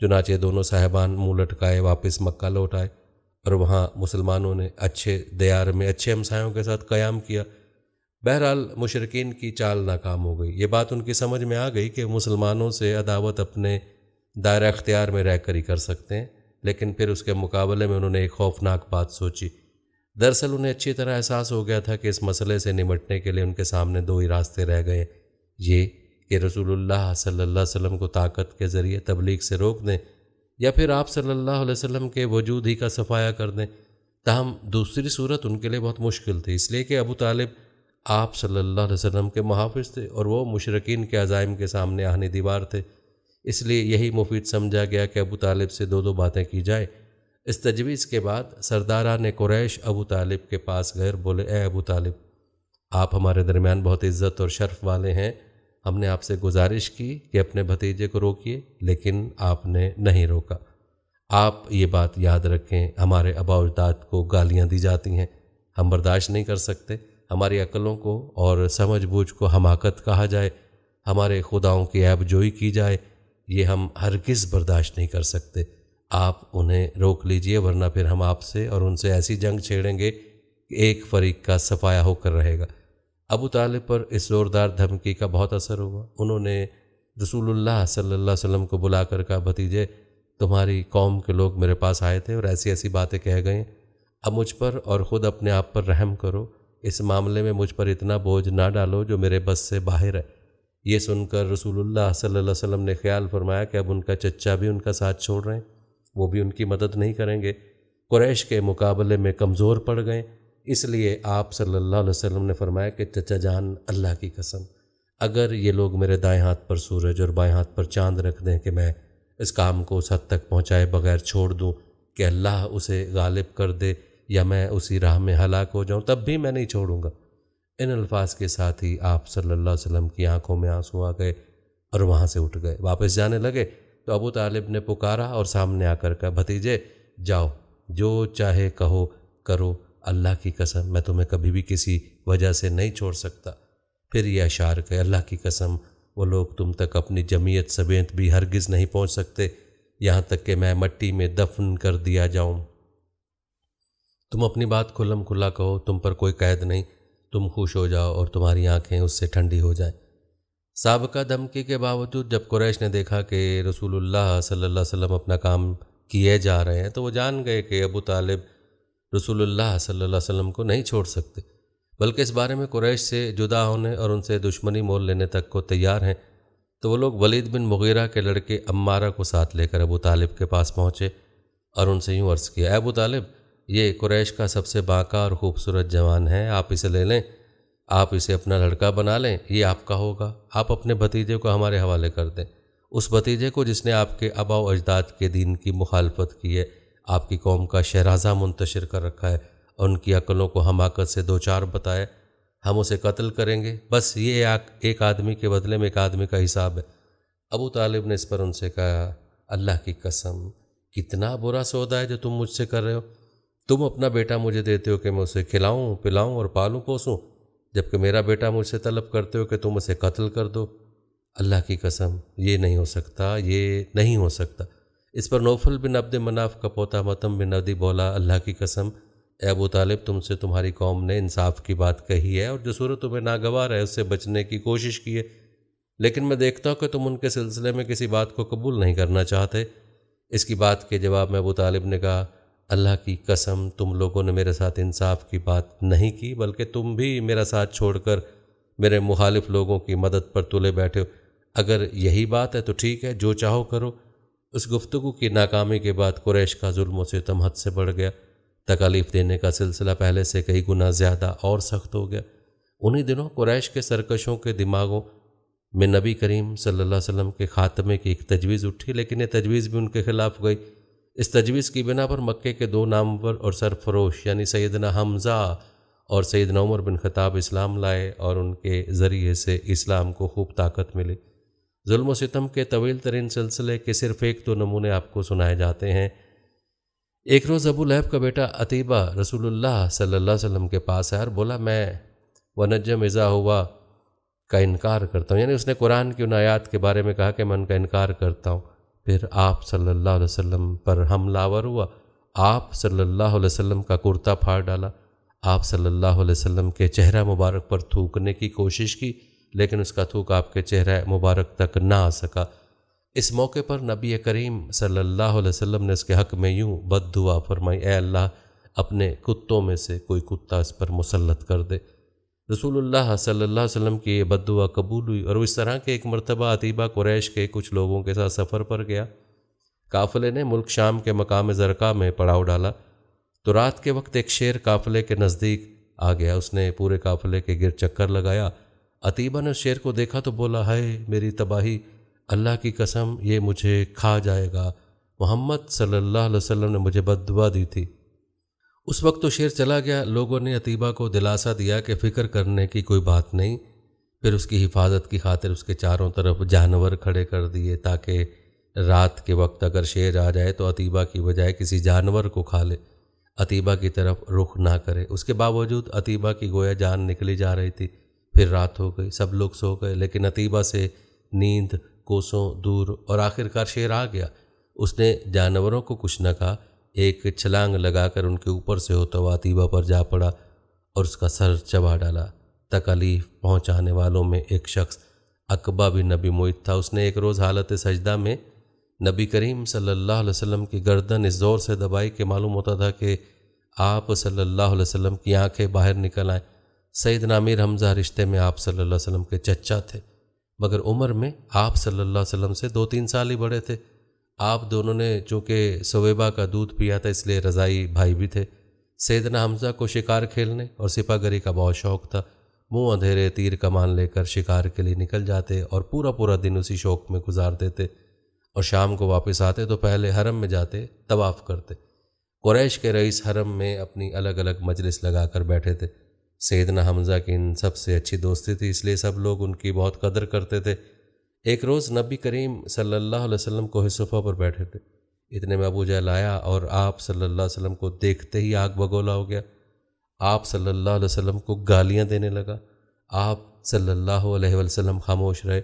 چنانچہ دونوں صاحبان منہ لٹکائے واپس مکہ لوٹ آئے، اور وہاں مسلمانوں نے اچھے دیار میں اچھے ہمسایوں کے ساتھ قیام کیا۔ بہرحال مشرکین کی چال ناکام ہو گئی۔ یہ بات ان کی سمجھ میں آ گئی کہ مسلمانوں سے عداوت اپنے دائرہ اختیار میں رہ کر ہی کر سکتے ہیں، لیکن پھر اس کے مقابلے میں انہوں نے ایک خوفناک بات سوچی۔ دراصل انہیں اچھی طرح احساس ہو گیا تھا کہ اس مسئلے سے نمٹنے کے لیے ان کے سامنے دو ہی راستے رہ گئے، یہ کہ رسول اللہ صلی اللہ علیہ وسلم کو طاقت کے ذریعے تبلیغ سے روک دیں، یا پھر آپ صلی اللہ علیہ وسلم کے وجود ہی کا صفایا کر دیں۔ تاہم دوسری صورت ان کے لیے بہت مشکل تھی، اس لیے کہ ابو طالب آپ صلی اللہ علیہ وسلم کے محافظ تھے اور وہ مشرکین کے عزائم کے سامنے آہنی دیوار تھے۔ اس لیے یہی مفید سمجھا گیا کہ ابو طالب سے دو باتیں کی جائے۔ اس تجویز کے بعد سرداران قریش ابو طالب کے پاس گئے اور بولے، اے ابو طالب، آپ ہمارے درمیان بہت عزت اور شرف والے ہیں، ہم نے آپ سے گزارش کی کہ اپنے بھتیجے کو روکیے، لیکن آپ نے نہیں روکا۔ آپ یہ بات یاد رکھیں، ہمارے آباء و اجداد کو گالیاں دی جاتی ہیں، ہم برداشت نہیں کر سکتے۔ ہماری عقلوں کو اور سمجھ بوجھ کو حماقت کہا جائے، ہمارے خداؤں کی عیب جوئی کی جائے، یہ ہم ہرگز برداشت نہیں کر سکتے۔ آپ انہیں روک لیجئے، ورنہ پھر ہم آپ سے اور ان سے ایسی جنگ چھیڑیں گے کہ ایک فریق کا صفایا ہو کر رہے گا۔ ابو طالب پر اس زوردار دھمکی کا بہت اثر ہوا۔ انہوں نے رسول اللہ صلی اللہ علیہ وسلم کو بلا کر کہا، بھتیجے تمہاری قوم کے لوگ میرے پاس آئے تھے اور ایسی ایسی باتیں کہہ گئے، اب مجھ پر اور خود اپنے آپ پر رحم کرو، اس معاملے میں مجھ پر اتنا بوجھ نہ ڈالو جو میرے بس سے باہر ہے۔ یہ سن کر رسول اللہ صلی اللہ علیہ وسلم نے خیال فرمایا کہ اب ان کا چچا بھی ان کا ساتھ چھوڑ رہے ہیں، وہ بھی ان کی مدد نہیں کریں گے، قریش کے مقابلے میں کمزور پڑ گئے۔ اس لیے آپ صلی اللہ علیہ وسلم نے فرمایا کہ چچا جان، اللہ کی قسم اگر یہ لوگ میرے دائیں ہاتھ پر سورج اور بائیں ہاتھ پر چاند رکھ دیں کہ میں اس کام کو اس حد تک پہنچائے بغیر چھوڑ دوں کہ اللہ اسے غالب کر دے یا میں اسی راہ میں ہلاک ہو جاؤں، تب بھی میں نہیں چھوڑوں گا۔ ان الفاظ کے ساتھ ہی آپ صلی اللہ علیہ وسلم کی آنکھوں میں آنسو آ گئے اور وہاں سے اٹھ گئے۔ واپس جانے لگے تو ابو طالب نے پکارا اور سامنے آ کر کہا، بھتیجے جاؤ، جو چاہے کہو کرو، اللہ کی قسم میں تمہیں کبھی بھی کسی وجہ سے نہیں چھوڑ سکتا۔ پھر یہ اشعار کہ اللہ کی قسم وہ لوگ تم تک اپنی جمیت سمیت بھی ہرگز نہیں پہنچ سکتے، یہاں تک کہ میں مٹی میں دفن کر دیا جاؤں۔ تم اپنی بات کھلم کھلا کہو، تم پر کوئی قید نہیں، تم خوش ہو جاؤ اور تمہاری آنکھیں اس سے ٹھنڈی ہو جائیں۔ سابقہ دھمکی کے باوجود جب قریش نے دیکھا کہ رسول اللہ صلی اللہ علیہ وسلم اپنا کام کیے جا رہے ہیں تو وہ جان گئے کہ ابو طالب رسول اللہ صلی اللہ علیہ وسلم کو نہیں چھوڑ سکتے، بلکہ اس بارے میں قریش سے جدا ہونے اور ان سے دشمنی مول لینے تک کو تیار ہیں۔ تو وہ لوگ ولید بن مغیرہ کے لڑکے عمارہ کو ساتھ لے کر ابو طالب کے پاس پہنچے اور ان سے یوں عرض کیا، اے ابو طالب، یہ قریش کا سب سے باانقہ اور خوبصورت جوان ہے، آپ اسے لے لیں، آپ اسے اپنا لڑکا بنا لیں، یہ آپ کا ہوگا۔ آپ اپنے بھتیجے کو ہمارے حوالے کر دیں، اس بھتیجے کو جس نے آپ کے آباء و اجداد کے دین کی مخالفت کی ہے، آپ کی قوم کا شہرازہ منتشر کر رکھا ہے اور ان کی عقلوں کو حماقت سے دو چار بتائے، ہم اسے قتل کریں گے، بس یہ ایک آدمی کے بدلے میں ایک آدمی کا حساب ہے۔ ابو طالب نے اس پر ان سے کہا، اللہ کی قسم کتنا برا سودا ہے جو تم مجھ سے کر رہے ہو، تم اپنا بیٹا مجھے دیتے ہو کہ میں اسے کھلاؤں پلاؤں اور پالوں پوسوں، جبکہ میرا بیٹا مجھ سے طلب کرتے ہو کہ تم اسے قتل کر دو۔ اللہ کی قسم یہ نہیں ہو سکتا، یہ نہیں ہو سکتا۔ اس پر نوفل بن عبد مناف کا پوتا متم بن عدی بولا، اللہ کی قسم اے ابو طالب تم سے تمہاری قوم نے انصاف کی بات کہی ہے اور جو صورت تمہیں ناگوار ہے اس سے بچنے کی کوشش کی ہے، لیکن میں دیکھتا ہوں کہ تم ان کے سلسلے میں کسی بات کو قبول نہیں کرنا چاہتے۔ اس کی بات کے جواب میں ابو طالب نے کہا، اللہ کی قسم تم لوگوں نے میرے ساتھ انصاف کی بات نہیں کی، بلکہ تم بھی میرا ساتھ چھوڑ کر میرے مخالف لوگوں کی مدد پر تلے بیٹھے ہو۔ اگر یہی بات ہے تو ٹھیک ہے، جو چاہو کرو۔ اس گفتگو کی ناکامی کے بعد قریش کا ظلم و ستم حد سے بڑھ گیا، تکالیف دینے کا سلسلہ پہلے سے کئی گنا زیادہ اور سخت ہو گیا۔ انہی دنوں قریش کے سرکشوں کے دماغوں میں نبی کریم صلی اللہ علیہ وسلم کے خاتمے کی ایک تجویز اٹھی، لیکن یہ تجویز بھی ان کے خلاف گئی۔ اس تجویز کی بنا پر مکے کے دو نامور اور سرفروش یعنی سیدنا حمزہ اور سیدنا عمر بن خطاب اسلام لائے اور ان کے ذریعے سے اسلام کو خوب طاقت ملی۔ ظلم و ستم کے طویل ترین سلسلے کے صرف ایک دو نمونے آپ کو سنائے جاتے ہیں۔ ایک روز ابو لہب کا بیٹا عتیبہ رسول اللہ صلی اللہ علیہ وسلم کے پاس آیا اور بولا، میں ونجم اذا ہوا کا انکار کرتا ہوں، یعنی اس نے قرآن کی ان آیات کے بارے میں کہا کہ میں ان کا انکار کرتا ہوں۔ پھر آپ صلی اللہ علیہ وسلم پر حملہ آور ہوا، آپ صلی اللہ علیہ وسلم کا کرتا پھاڑ ڈالا، آپ صلی اللہ علیہ وسلم کے چہرہ مبارک پر تھوکنے کی کوشش کی، لیکن اس کا تھوک آپ کے چہرہ مبارک تک نہ آ سکا۔ اس موقع پر نبی کریم صلی اللہ علیہ وسلم نے اس کے حق میں یوں بد دعا فرمائی، اے اللہ اپنے کتوں میں سے کوئی کتا اس پر مسلط کر دے۔ رسول اللہ صلی اللہ علیہ وسلم کی یہ بد دعا قبول ہوئی اور اس طرح کے ایک مرتبہ عتیبہ قریش کے کچھ لوگوں کے ساتھ سفر پر گیا۔ قافلے نے ملک شام کے مقام زرقا میں پڑاؤ ڈالا تو رات کے وقت ایک شیر قافلے کے نزدیک آ گیا، اس نے پورے قافلے کے گرد چکر لگایا۔ عتیبہ نے اس شیر کو دیکھا تو بولا، ہائے میری تباہی، اللہ کی قسم یہ مجھے کھا جائے گا، محمد صلی اللہ علیہ وسلم نے مجھے بد دعا دی تھی۔ اس وقت تو شیر چلا گیا، لوگوں نے عتیبہ کو دلاسا دیا کہ فکر کرنے کی کوئی بات نہیں، پھر اس کی حفاظت کی خاطر اس کے چاروں طرف جانور کھڑے کر دیے تاکہ رات کے وقت اگر شیر آ جائے تو عتیبہ کی بجائے کسی جانور کو کھا لے، عتیبہ کی طرف رخ نہ کرے۔ اس کے باوجود عتیبہ کی گویا جان نکلی جا رہی تھی۔ پھر رات ہو گئی، سب لوگ سو گئے، لیکن عتیبہ سے نیند کوسوں دور، اور آخرکار شیر آ گیا۔ اس نے جانوروں کو کچھ نہ کہا، ایک چھلانگ لگا کر ان کے اوپر سے ہوتا ہوا عتیبہ پر جا پڑا اور اس کا سر چبا ڈالا۔ تکالیف پہنچانے والوں میں ایک شخص عقبہ بن نبی معیط تھا۔ اس نے ایک روز حالت سجدہ میں نبی کریم صلی اللہ علیہ وسلم کی گردن اس زور سے دبائی کہ معلوم ہوتا تھا کہ آپ صلی اللہ علیہ وسلم کی آنکھیں باہر نکل آئیں۔ سیدنا امیر حمزہ رشتے میں آپ صلی اللہ علیہ وسلم کے چچا تھے، مگر عمر میں آپ صلی اللہ علیہ وسلم سے 2-3 سال ہی بڑے تھے۔ آپ دونوں نے چونکہ سویبہ کا دودھ پیا تھا، اس لیے رضائی بھائی بھی تھے۔ سیدنا حمزہ کو شکار کھیلنے اور سپہ گری کا بہت شوق تھا۔ منہ اندھیرے تیر کمان لے کر شکار کے لیے نکل جاتے اور پورا دن اسی شوق میں گزار دیتے، اور شام کو واپس آتے تو پہلے حرم میں جاتے، طواف کرتے۔ قریش کے رئیس حرم میں اپنی الگ الگ مجلس لگا کر بیٹھے تھے۔ سیدنا حمزہ کی ان سب سے اچھی دوستی تھی، اس لیے سب لوگ ان کی بہت قدر کرتے تھے۔ ایک روز نبی کریم صلی اللہ علیہ وسلم کوہ صفا پر بیٹھے تھے، اتنے میں ابو جہل آیا اور آپ صلی اللہ علیہ وسلم کو دیکھتے ہی آگ بگولا ہو گیا۔ آپ صلی اللہ علیہ وسلم کو گالیاں دینے لگا۔ آپ صلی اللہ علیہ وسلم خاموش رہے۔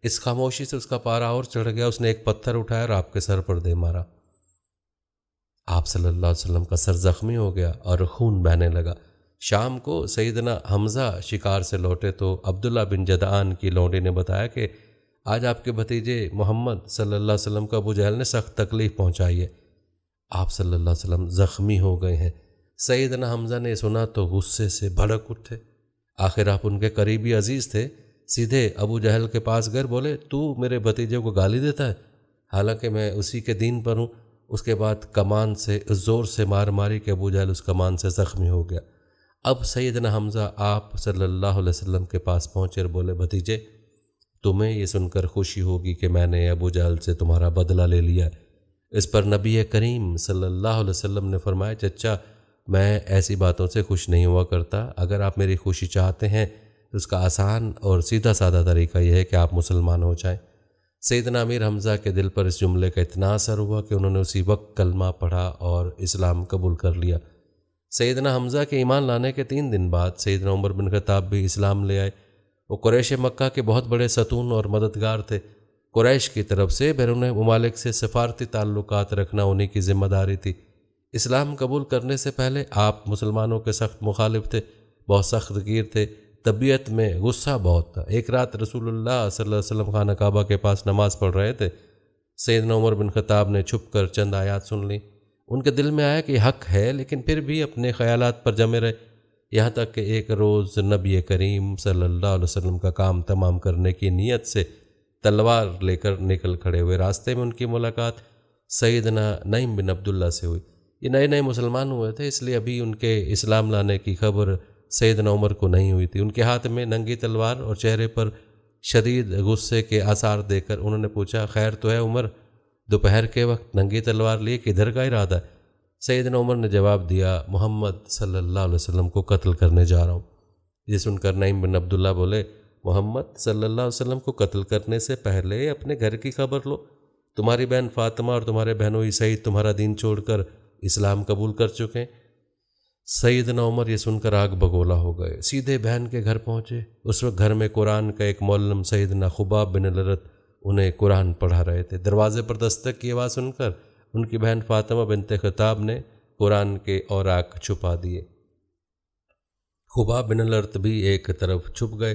اس خاموشی سے اس کا پارا اور چڑھ گیا۔ اس نے ایک پتھر اٹھایا اور آپ کے سر پر دے مارا۔ آپ صلی اللہ علیہ وسلم کا سر زخمی ہو گیا اور خون بہنے لگا۔ شام کو سیدنا حمزہ شکار سے لوٹے تو عبداللہ بن جدعان کی لونڈی نے بتایا کہ آج آپ کے بھتیجے محمد صلی اللہ علیہ وسلم کو ابو جہل نے سخت تکلیف پہنچائی ہے، آپ صلی اللہ علیہ وسلم زخمی ہو گئے ہیں۔ سیدنا حمزہ نے سنا تو غصے سے بھڑک اٹھے۔ آخر آپ ان کے قریبی عزیز تھے، سیدھے ابو جہل کے پاس گئے، بولے تو میرے بھتیجے کو گالی دیتا ہے، حالانکہ میں اسی کے دین پر ہوں۔ اس کے بعد کمان سے زور سے مار ماری کہ ابو جہل اس کمان سے زخمی ہو گیا۔ اب سیدنا حمزہ آپ صلی اللہ علیہ وسلم کے پاس پہنچے اور بولے بھتیجے، تمہیں یہ سن کر خوشی ہوگی کہ میں نے ابو جہل سے تمہارا بدلہ لے لیا۔ اس پر نبی کریم صلی اللہ علیہ وسلم نے فرمایا چچا، میں ایسی باتوں سے خوش نہیں ہوا کرتا، اگر آپ میری خوشی چاہتے ہیں تو اس کا آسان اور سیدھا سادہ طریقہ یہ ہے کہ آپ مسلمان ہو جائیں۔ سیدنا امیر حمزہ کے دل پر اس جملے کا اتنا اثر ہوا کہ انہوں نے اسی وقت کلمہ پڑھا اور اسلام قبول کر لیا۔ سیدنا حمزہ کے ایمان لانے کے 3 دن بعد سیدنا عمر بن خطاب بھی اسلام لے آئے۔ وہ قریش مکہ کے بہت بڑے ستون اور مددگار تھے۔ قریش کی طرف سے بیرون ممالک سے سفارتی تعلقات رکھنا انہی کی ذمہ داری تھی۔ اسلام قبول کرنے سے پہلے آپ مسلمانوں کے سخت مخالف تھے، بہت سخت گیر تھے، طبیعت میں غصہ بہت تھا۔ ایک رات رسول اللہ صلی اللہ علیہ وسلم خانہ کعبہ کے پاس نماز پڑھ رہے تھے۔ سیدنا عمر بن خطاب نے چھپ کر چند آیات سن لیں۔ ان کے دل میں آیا کہ حق ہے، لیکن پھر بھی اپنے خیالات پر جمے رہے، یہاں تک کہ ایک روز نبی کریم صلی اللہ علیہ وسلم کا کام تمام کرنے کی نیت سے تلوار لے کر نکل کھڑے ہوئے۔ راستے میں ان کی ملاقات سیدنا نعیم بن عبداللہ سے ہوئی۔ یہ نئے مسلمان ہوئے تھے، اس لیے ابھی ان کے اسلام لانے کی خبر سیدنا عمر کو نہیں ہوئی تھی۔ ان کے ہاتھ میں ننگی تلوار اور چہرے پر شدید غصے کے آثار دیکھ کر انہوں نے پوچھا خیر تو ہے عمر، دوپہر کے وقت ننگی تلوار لیے کدھر کا ارادہ ہے؟ سیدنا عمر نے جواب دیا محمد صلی اللہ علیہ وسلم کو قتل کرنے جا رہا ہوں۔ یہ سن کر نعیم بن عبداللہ بولے محمد صلی اللہ علیہ وسلم کو قتل کرنے سے پہلے اپنے گھر کی خبر لو، تمہاری بہن فاطمہ اور تمہارے بہنوئی سعید تمہارا دین چھوڑ کر اسلام قبول کر چکے ہیں۔ سیدنا عمر یہ سن کر آگ بگولا ہو گئے، سیدھے بہن کے گھر پہنچے۔ اس وقت گھر میں قرآن کا ایک معلم سیدنا خباب بن الارت انہیں قرآن پڑھا رہے تھے۔ دروازے پر دستک کی آواز سن کر ان کی بہن فاطمہ بنت خطاب نے قرآن کے اوراق چھپا دیے۔ خباب بن الارت بھی ایک طرف چھپ گئے۔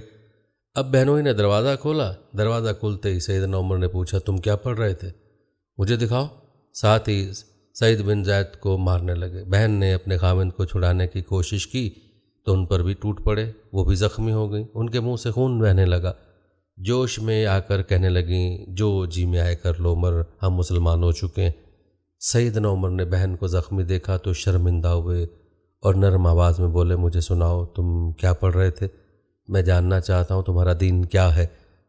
اب بہنوئی نے دروازہ کھولا۔ دروازہ کھلتے ہی سیدنا عمر نے پوچھا تم کیا پڑھ رہے تھے؟ مجھے دکھاؤ۔ ساتھ ہی سعید بن زید کو مارنے لگے۔ بہن نے اپنے خاوند کو چھڑانے کی کوشش کی تو ان پر بھی ٹوٹ پڑے، وہ بھی زخمی ہو گئیں، ان کے منہ سے خون بہنے لگا۔ جوش میں آ کر کہنے لگیں جو جی میں آئے کر لو عمر، ہم مسلمان ہو چکے ہیں۔ سیدنا عمر نے بہن کو زخمی دیکھا تو شرمندہ ہوئے اور نرم آواز میں بولے مجھے سناؤ تم کیا پڑھ رہے تھے، میں جاننا چاہتا ہوں تمہارا دین کیا ہے۔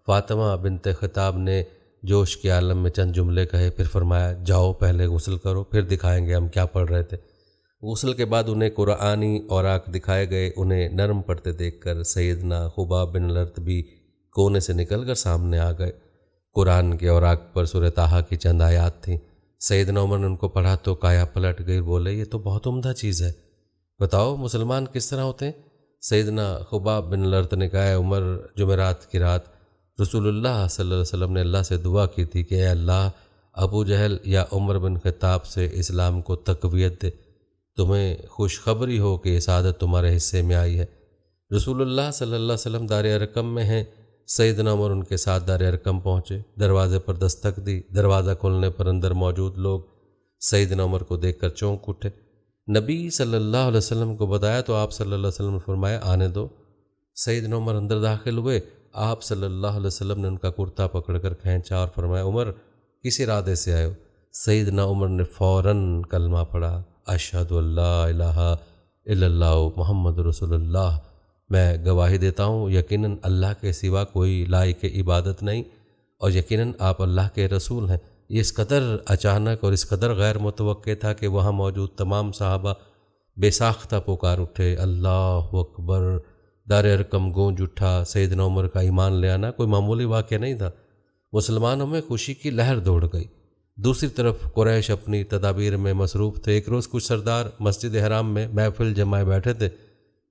فاطمہ بنت خطاب نے جوش کے عالم میں چند جملے کہے، پھر فرمایا جاؤ پہلے غسل کرو پھر دکھائیں گے ہم کیا پڑھ رہے تھے۔ غسل کے بعد انہیں قرآنی اوراق دکھائے گئے۔ انہیں نرم پڑھتے دیکھ کر سیدنا خباب بن الارت بھی کونے سے نکل کر سامنے آ گئے۔ قرآن کے اوراق پر سورہ طٰہٰ کی چند آیات تھیں۔ سیدنا عمر نے ان کو پڑھا تو کایا پلٹ گئی، بولے یہ تو بہت عمدہ چیز ہے، بتاؤ مسلمان کس طرح ہوتے ہیں؟ سیدنا خباب بن الارت نے کہا، عمر جمعرات کی رات رسول اللہ صلی اللہ علیہ وسلم نے اللہ سے دعا کی تھی کہ اے اللہ، ابو جہل یا عمر بن خطاب سے اسلام کو تقویت دے، تمہیں خوشخبری ہو کہ یہ سعادت تمہارے حصے میں آئی ہے۔ رسول اللہ صلی اللہ علیہ وسلم دار ارقم میں ہیں، سیدنا عمر ان کے ساتھ دار ارقم پہنچے، دروازے پر دستک دی، دروازہ کھولنے پر اندر موجود لوگ سیدنا عمر کو دیکھ کر چونک اٹھے۔ نبی صلی اللہ علیہ وسلم کو بتایا تو آپ صلی اللہ علیہ وسلم نے فرمایا آنے دو۔ سیدنا عمر اندر داخل ہوئے، آپ صلی اللہ علیہ وسلم نے ان کا کرتا پکڑ کر کھینچا اور فرمایا عمر کس ارادے سے آئے ہو؟ سیدنا عمر نے فوراً کلمہ پڑھا، اشہد ان لا الہ الا اللہ محمد رسول اللہ، میں گواہی دیتا ہوں یقیناً اللہ کے سوا کوئی لائق عبادت نہیں اور یقیناً آپ اللہ کے رسول ہیں۔ یہ اس قدر اچانک اور اس قدر غیر متوقع تھا کہ وہاں موجود تمام صحابہ بے ساختہ پکار اٹھے، اللہ اکبر، دار ارقم گونج اٹھا۔ سیدنا عمر کا ایمان لے آنا کوئی معمولی واقعہ نہیں تھا، مسلمانوں میں خوشی کی لہر دوڑ گئی۔ دوسری طرف قریش اپنی تدابیر میں مصروف تھے۔ ایک روز کچھ سردار مسجد حرام میں محفل جمائے بیٹھے تھے،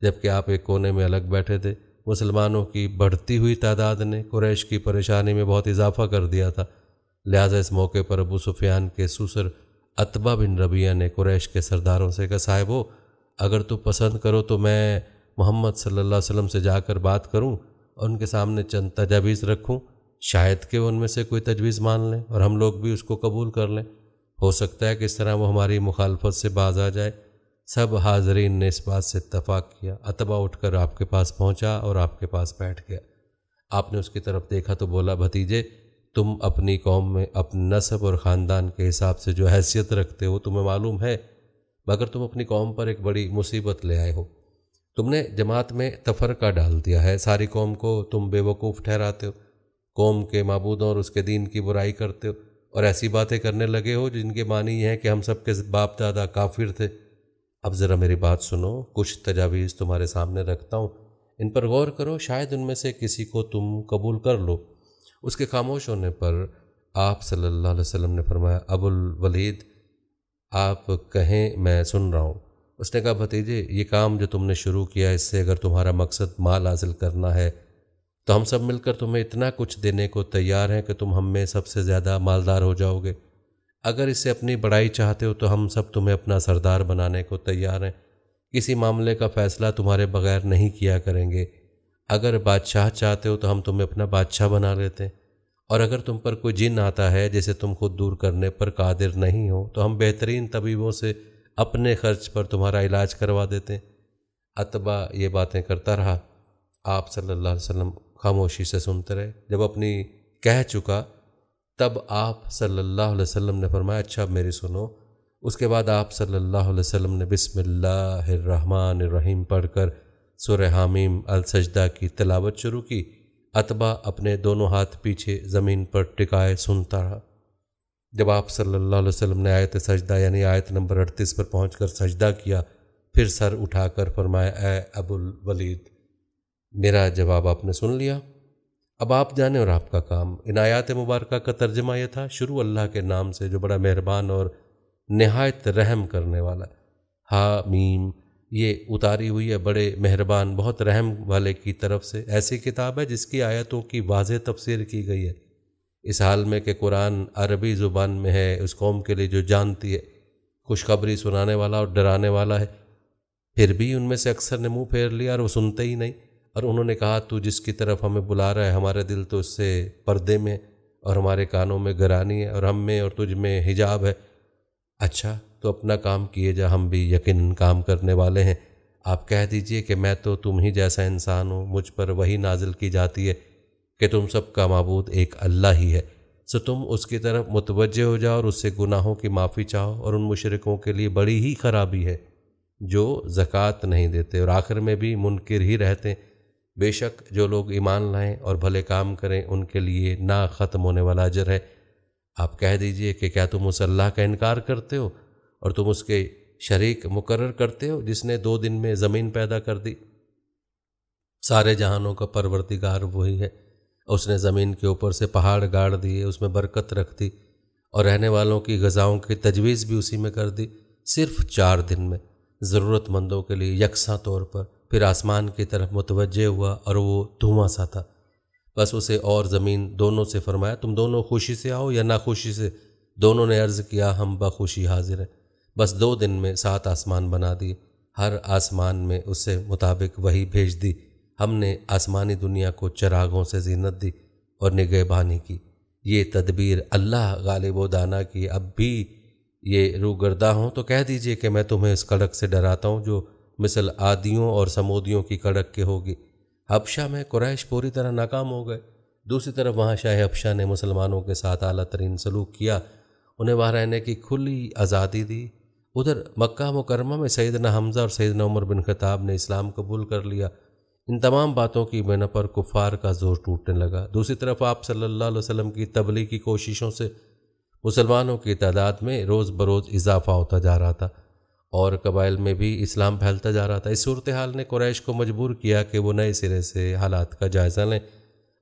جبکہ آپ ایک کونے میں الگ بیٹھے تھے۔ مسلمانوں کی بڑھتی ہوئی تعداد نے قریش کی پریشانی میں بہت اضافہ کر دیا تھا، لہٰذا اس موقع پر ابو سفیان کے سسر عتبہ بن ربیعہ نے قریش کے سرداروں سے کہا، صاحبو اگر تو پسند کرو تو میں محمد صلی اللہ علیہ وسلم سے جا کر بات کروں اور ان کے سامنے چند تجاویز رکھوں، شاید کہ وہ ان میں سے کوئی تجویز مان لیں اور ہم لوگ بھی اس کو قبول کر لیں، ہو سکتا ہے کہ اس طرح وہ ہماری مخالفت سے باز آ جائے۔ سب حاضرین نے اس بات سے اتفاق کیا۔ عتبہ اٹھ کر آپ کے پاس پہنچا اور آپ کے پاس بیٹھ گیا۔ آپ نے اس کی طرف دیکھا تو بولا، بھتیجے تم اپنی قوم میں اپنے نسب اور خاندان کے حساب سے جو حیثیت رکھتے ہو تمہیں معلوم ہے، مگر تم اپنی قوم پر ایک بڑی مصیبت لے آئے ہو۔ تم نے جماعت میں تفرقہ ڈال دیا ہے، ساری قوم کو تم بے وقوف ٹھہراتے ہو، قوم کے معبودوں اور اس کے دین کی برائی کرتے ہو اور ایسی باتیں کرنے لگے ہو جن کے معنی یہ ہے کہ ہم سب کے باپ دادا کافر تھے۔ اب ذرا میری بات سنو، کچھ تجاویز تمہارے سامنے رکھتا ہوں، ان پر غور کرو، شاید ان میں سے کسی کو تم قبول کر لو۔ اس کے خاموش ہونے پر آپ صلی اللہ علیہ وسلم نے فرمایا، ابو الولید آپ کہیں، میں سن رہا ہوں۔ اس نے کہا، بھتیجے یہ کام جو تم نے شروع کیا اس سے اگر تمہارا مقصد مال حاصل کرنا ہے تو ہم سب مل کر تمہیں اتنا کچھ دینے کو تیار ہیں کہ تم ہم میں سب سے زیادہ مالدار ہو جاؤ گے۔ اگر اس سے اپنی بڑائی چاہتے ہو تو ہم سب تمہیں اپنا سردار بنانے کو تیار ہیں، کسی معاملے کا فیصلہ تمہارے بغیر نہیں کیا کریں گے۔ اگر بادشاہ چاہتے ہو تو ہم تمہیں اپنا بادشاہ بنا لیتے ہیں، اور اگر تم پر کوئی جن آتا ہے جسے تم خود دور کرنے پر قادر نہیں ہو تو ہم بہترین طبیبوں سے اپنے خرچ پر تمہارا علاج کروا دیتے ہیں۔ عتبہ یہ باتیں کرتا رہا، آپ صلی اللہ علیہ وسلم خاموشی سے سنتے رہے۔ جب اپنی کہہ چکا تب آپ صلی اللہ علیہ وسلم نے فرمایا، اچھا میری سنو۔ اس کے بعد آپ صلی اللہ علیہ وسلم نے بسم اللہ الرحمن الرحیم پڑھ کر سورہ حامیم السجدہ کی تلاوت شروع کی۔ عتبہ اپنے دونوں ہاتھ پیچھے زمین پر ٹکائے سنتا رہا۔ جب آپ صلی اللہ علیہ وسلم نے آیت سجدہ یعنی آیت نمبر 38 پر پہنچ کر سجدہ کیا، پھر سر اٹھا کر فرمایا، اے ابو الولید میرا جواب آپ نے سن لیا، اب آپ جانیں اور آپ کا کام۔ ان آیات مبارکہ کا ترجمہ یہ تھا، شروع اللہ کے نام سے جو بڑا مہربان اور نہایت رحم کرنے والا ہے۔ حامیم یہ اتاری ہوئی ہے بڑے مہربان بہت رحم والے کی طرف سے، ایسی کتاب ہے جس کی آیتوں کی واضح تفسیر کی گئی ہے، اس حال میں کہ قرآن عربی زبان میں ہے، اس قوم کے لیے جو جانتی ہے، خوشخبری سنانے والا اور ڈرانے والا ہے۔ پھر بھی ان میں سے اکثر نے منہ پھیر لیا اور وہ سنتے ہی نہیں، اور انہوں نے کہا، تو جس کی طرف ہمیں بلا رہا ہے ہمارے دل تو اس سے پردے میں اور ہمارے کانوں میں گرانی ہے اور ہم میں اور تجھ میں حجاب ہے۔ اچھا تو اپنا کام کیے جا، ہم بھی یقیناً کام کرنے والے ہیں۔ آپ کہہ دیجئے کہ میں تو تم ہی جیسا انسان ہوں، مجھ پر وہی نازل کی جاتی ہے کہ تم سب کا معبود ایک اللہ ہی ہے، سو تم اس کی طرف متوجہ ہو جاؤ اور اس سے گناہوں کی معافی چاہو، اور ان مشرکوں کے لیے بڑی ہی خرابی ہے جو زکوٰۃ نہیں دیتے اور آخر میں بھی منکر ہی رہتے ہیں۔ بے شک جو لوگ ایمان لائیں اور بھلے کام کریں ان کے لیے نہ ختم ہونے والا اجر ہے۔ آپ کہہ دیجئے کہ کیا تم اس اللہ کا انکار کرتے ہو اور تم اس کے شریک مقرر کرتے ہو جس نے 2 دن میں زمین پیدا کر دی؟ سارے جہانوں کا پروردگار وہی ہے اس نے زمین کے اوپر سے پہاڑ گاڑ دیے، اس میں برکت رکھ دی اور رہنے والوں کی غذاؤں کی تجویز بھی اسی میں کر دی، صرف 4 دن میں ضرورت مندوں کے لیے یکساں طور پر۔ پھر آسمان کی طرف متوجہ ہوا اور وہ دھواں سا تھا، بس اسے اور زمین دونوں سے فرمایا تم دونوں خوشی سے آؤ یا ناخوشی سے؟ دونوں نے عرض کیا ہم بخوشی حاضر ہیں۔ بس 2 دن میں 7 آسمان بنا دیے، ہر آسمان میں اس سے مطابق وحی بھیج دی۔ ہم نے آسمانی دنیا کو چراغوں سے زینت دی اور نگہبانی کی۔ یہ تدبیر اللہ غالب و دانا کی۔ اب بھی یہ روگرداں ہوں تو کہہ دیجئے کہ میں تمہیں اس کڑک سے ڈراتا ہوں جو مثل عادیوں اور سمودیوں کی کڑک کے ہوگی۔ حبشہ میں قریش پوری طرح ناکام ہو گئے۔ دوسری طرف وہاں شاہ حبشہ نے مسلمانوں کے ساتھ اعلیٰ ترین سلوک کیا، انہیں وہاں رہنے کی کھلی آزادی دی۔ ادھر مکہ مکرمہ میں سیدنا حمزہ اور سیدنا عمر بن خطاب نے اسلام قبول کر لیا۔ ان تمام باتوں کی بنا پر کفار کا زور ٹوٹنے لگا۔ دوسری طرف آپ صلی اللہ علیہ وسلم کی تبلیغی کوششوں سے مسلمانوں کی تعداد میں روز بروز اضافہ ہوتا جا رہا تھا اور قبائل میں بھی اسلام پھیلتا جا رہا تھا۔ اس صورتحال نے قریش کو مجبور کیا کہ وہ نئے سرے سے حالات کا جائزہ لیں،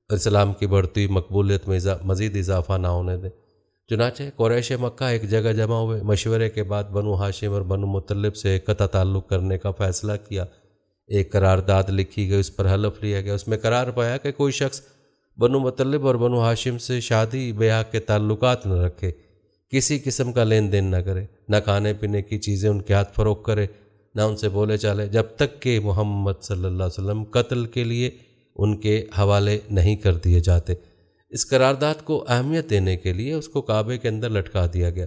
اسلام کی بڑھتی مقبولیت میں مزید اضافہ نہ ہونے دیں۔ چنانچہ قریش مکہ ایک جگہ جمع ہوئے، مشورے کے بعد بنو ہاشم اور بنو مطلب سے قطع تعلق کرنے کا فیصلہ کیا۔ ایک قرارداد لکھی گئی، اس پر حلف لیا گیا، اس میں قرار پایا کہ کوئی شخص بنو مطلب اور بنو ہاشم سے شادی بیاہ کے تعلقات نہ رکھے، کسی قسم کا لین دین نہ کرے، نہ کھانے پینے کی چیزیں ان کے ہاتھ فروخت کرے، نہ ان سے بولے چالے، جب تک کہ محمد صلی اللہ علیہ وسلم قتل کے لیے ان کے حوالے نہیں کر دیے جاتے۔ اس قرارداد کو اہمیت دینے کے لیے اس کو کعبے کے اندر لٹکا دیا گیا۔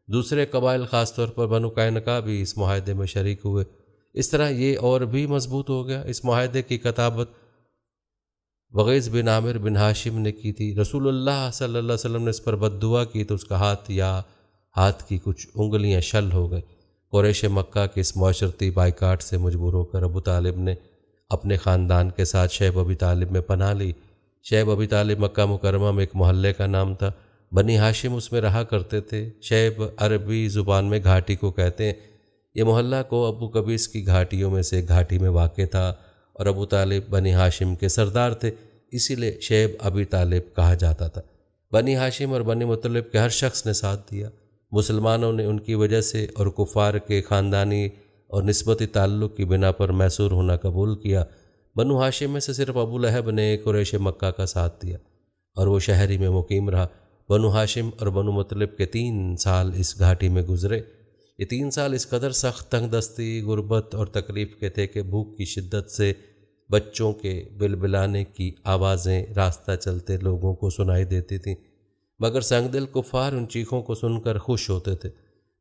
دوسرے قبائل خاص طور پر بنو قینقاع بھی اس معاہدے میں شریک ہوئے۔ اس طرح یہ اور بھی مضبوط ہو گیا۔ اس معاہدے کی کتابت وغیظ بن عامر بن ہاشم نے کی تھی۔ رسول اللہ صلی اللہ علیہ وسلم نے اس پر بد دعا کی تو اس کا ہاتھ یا ہاتھ کی کچھ انگلیاں شل ہو گئی۔ قریش مکہ کے اس معاشرتی بائیکاٹ سے مجبور ہو کر ابو طالب نے اپنے خاندان کے ساتھ شیب ابی طالب میں پناہ لی۔ شیب ابی طالب مکہ مکرمہ میں ایک محلے کا نام تھا، بنی ہاشم اس میں رہا کرتے تھے۔ شیب عربی زبان میں گھاٹی کو کہتے ہیں۔ یہ محلہ کو ابو قبیس کی گھاٹیوں میں سے ایک گھاٹی میں واقع تھا اور ابو طالب بنی ہاشم کے سردار تھے، اسی لیے شیب ابی طالب کہا جاتا تھا۔ بنی ہاشم اور بنی مطلب کے ہر شخص نے ساتھ دیا۔ مسلمانوں نے ان کی وجہ سے اور کفار کے خاندانی اور نسبتی تعلق کی بنا پر میسور ہونا قبول کیا۔ بنو ہاشم میں سے صرف ابو لہب نے قریش مکہ کا ساتھ دیا اور وہ شہری میں مقیم رہا۔ بنو ہاشم اور بنو مطلب کے 3 سال اس گھاٹی میں گزرے۔ یہ 3 سال اس قدر سخت تنگ دستی، غربت اور تکلیف کے تھے کہ بھوک کی شدت سے بچوں کے بلبلانے کی آوازیں راستہ چلتے لوگوں کو سنائی دیتی تھیں، مگر سنگ دل کفار ان چیخوں کو سن کر خوش ہوتے تھے۔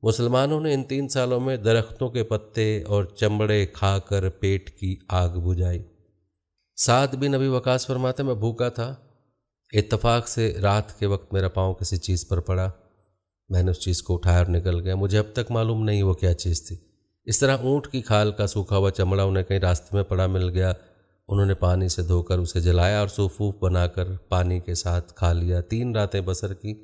مسلمانوں نے ان 3 سالوں میں درختوں کے پتے اور چمڑے کھا کر پیٹ کی آگ بجھائی۔ سعد بن ابی وقاص فرماتے میں بھوکا تھا، اتفاق سے رات کے وقت میرا پاؤں کسی چیز پر پڑا، میں نے اس چیز کو اٹھایا اور نکل گیا، مجھے اب تک معلوم نہیں وہ کیا چیز تھی۔ اس طرح اونٹ کی کھال کا سوکھا ہوا چمڑا انہیں کہیں راستے میں پڑا مل گیا، انہوں نے پانی سے دھو کر اسے جلایا اور صفوف بنا کر پانی کے ساتھ کھا لیا۔ 3 راتیں بسر کی۔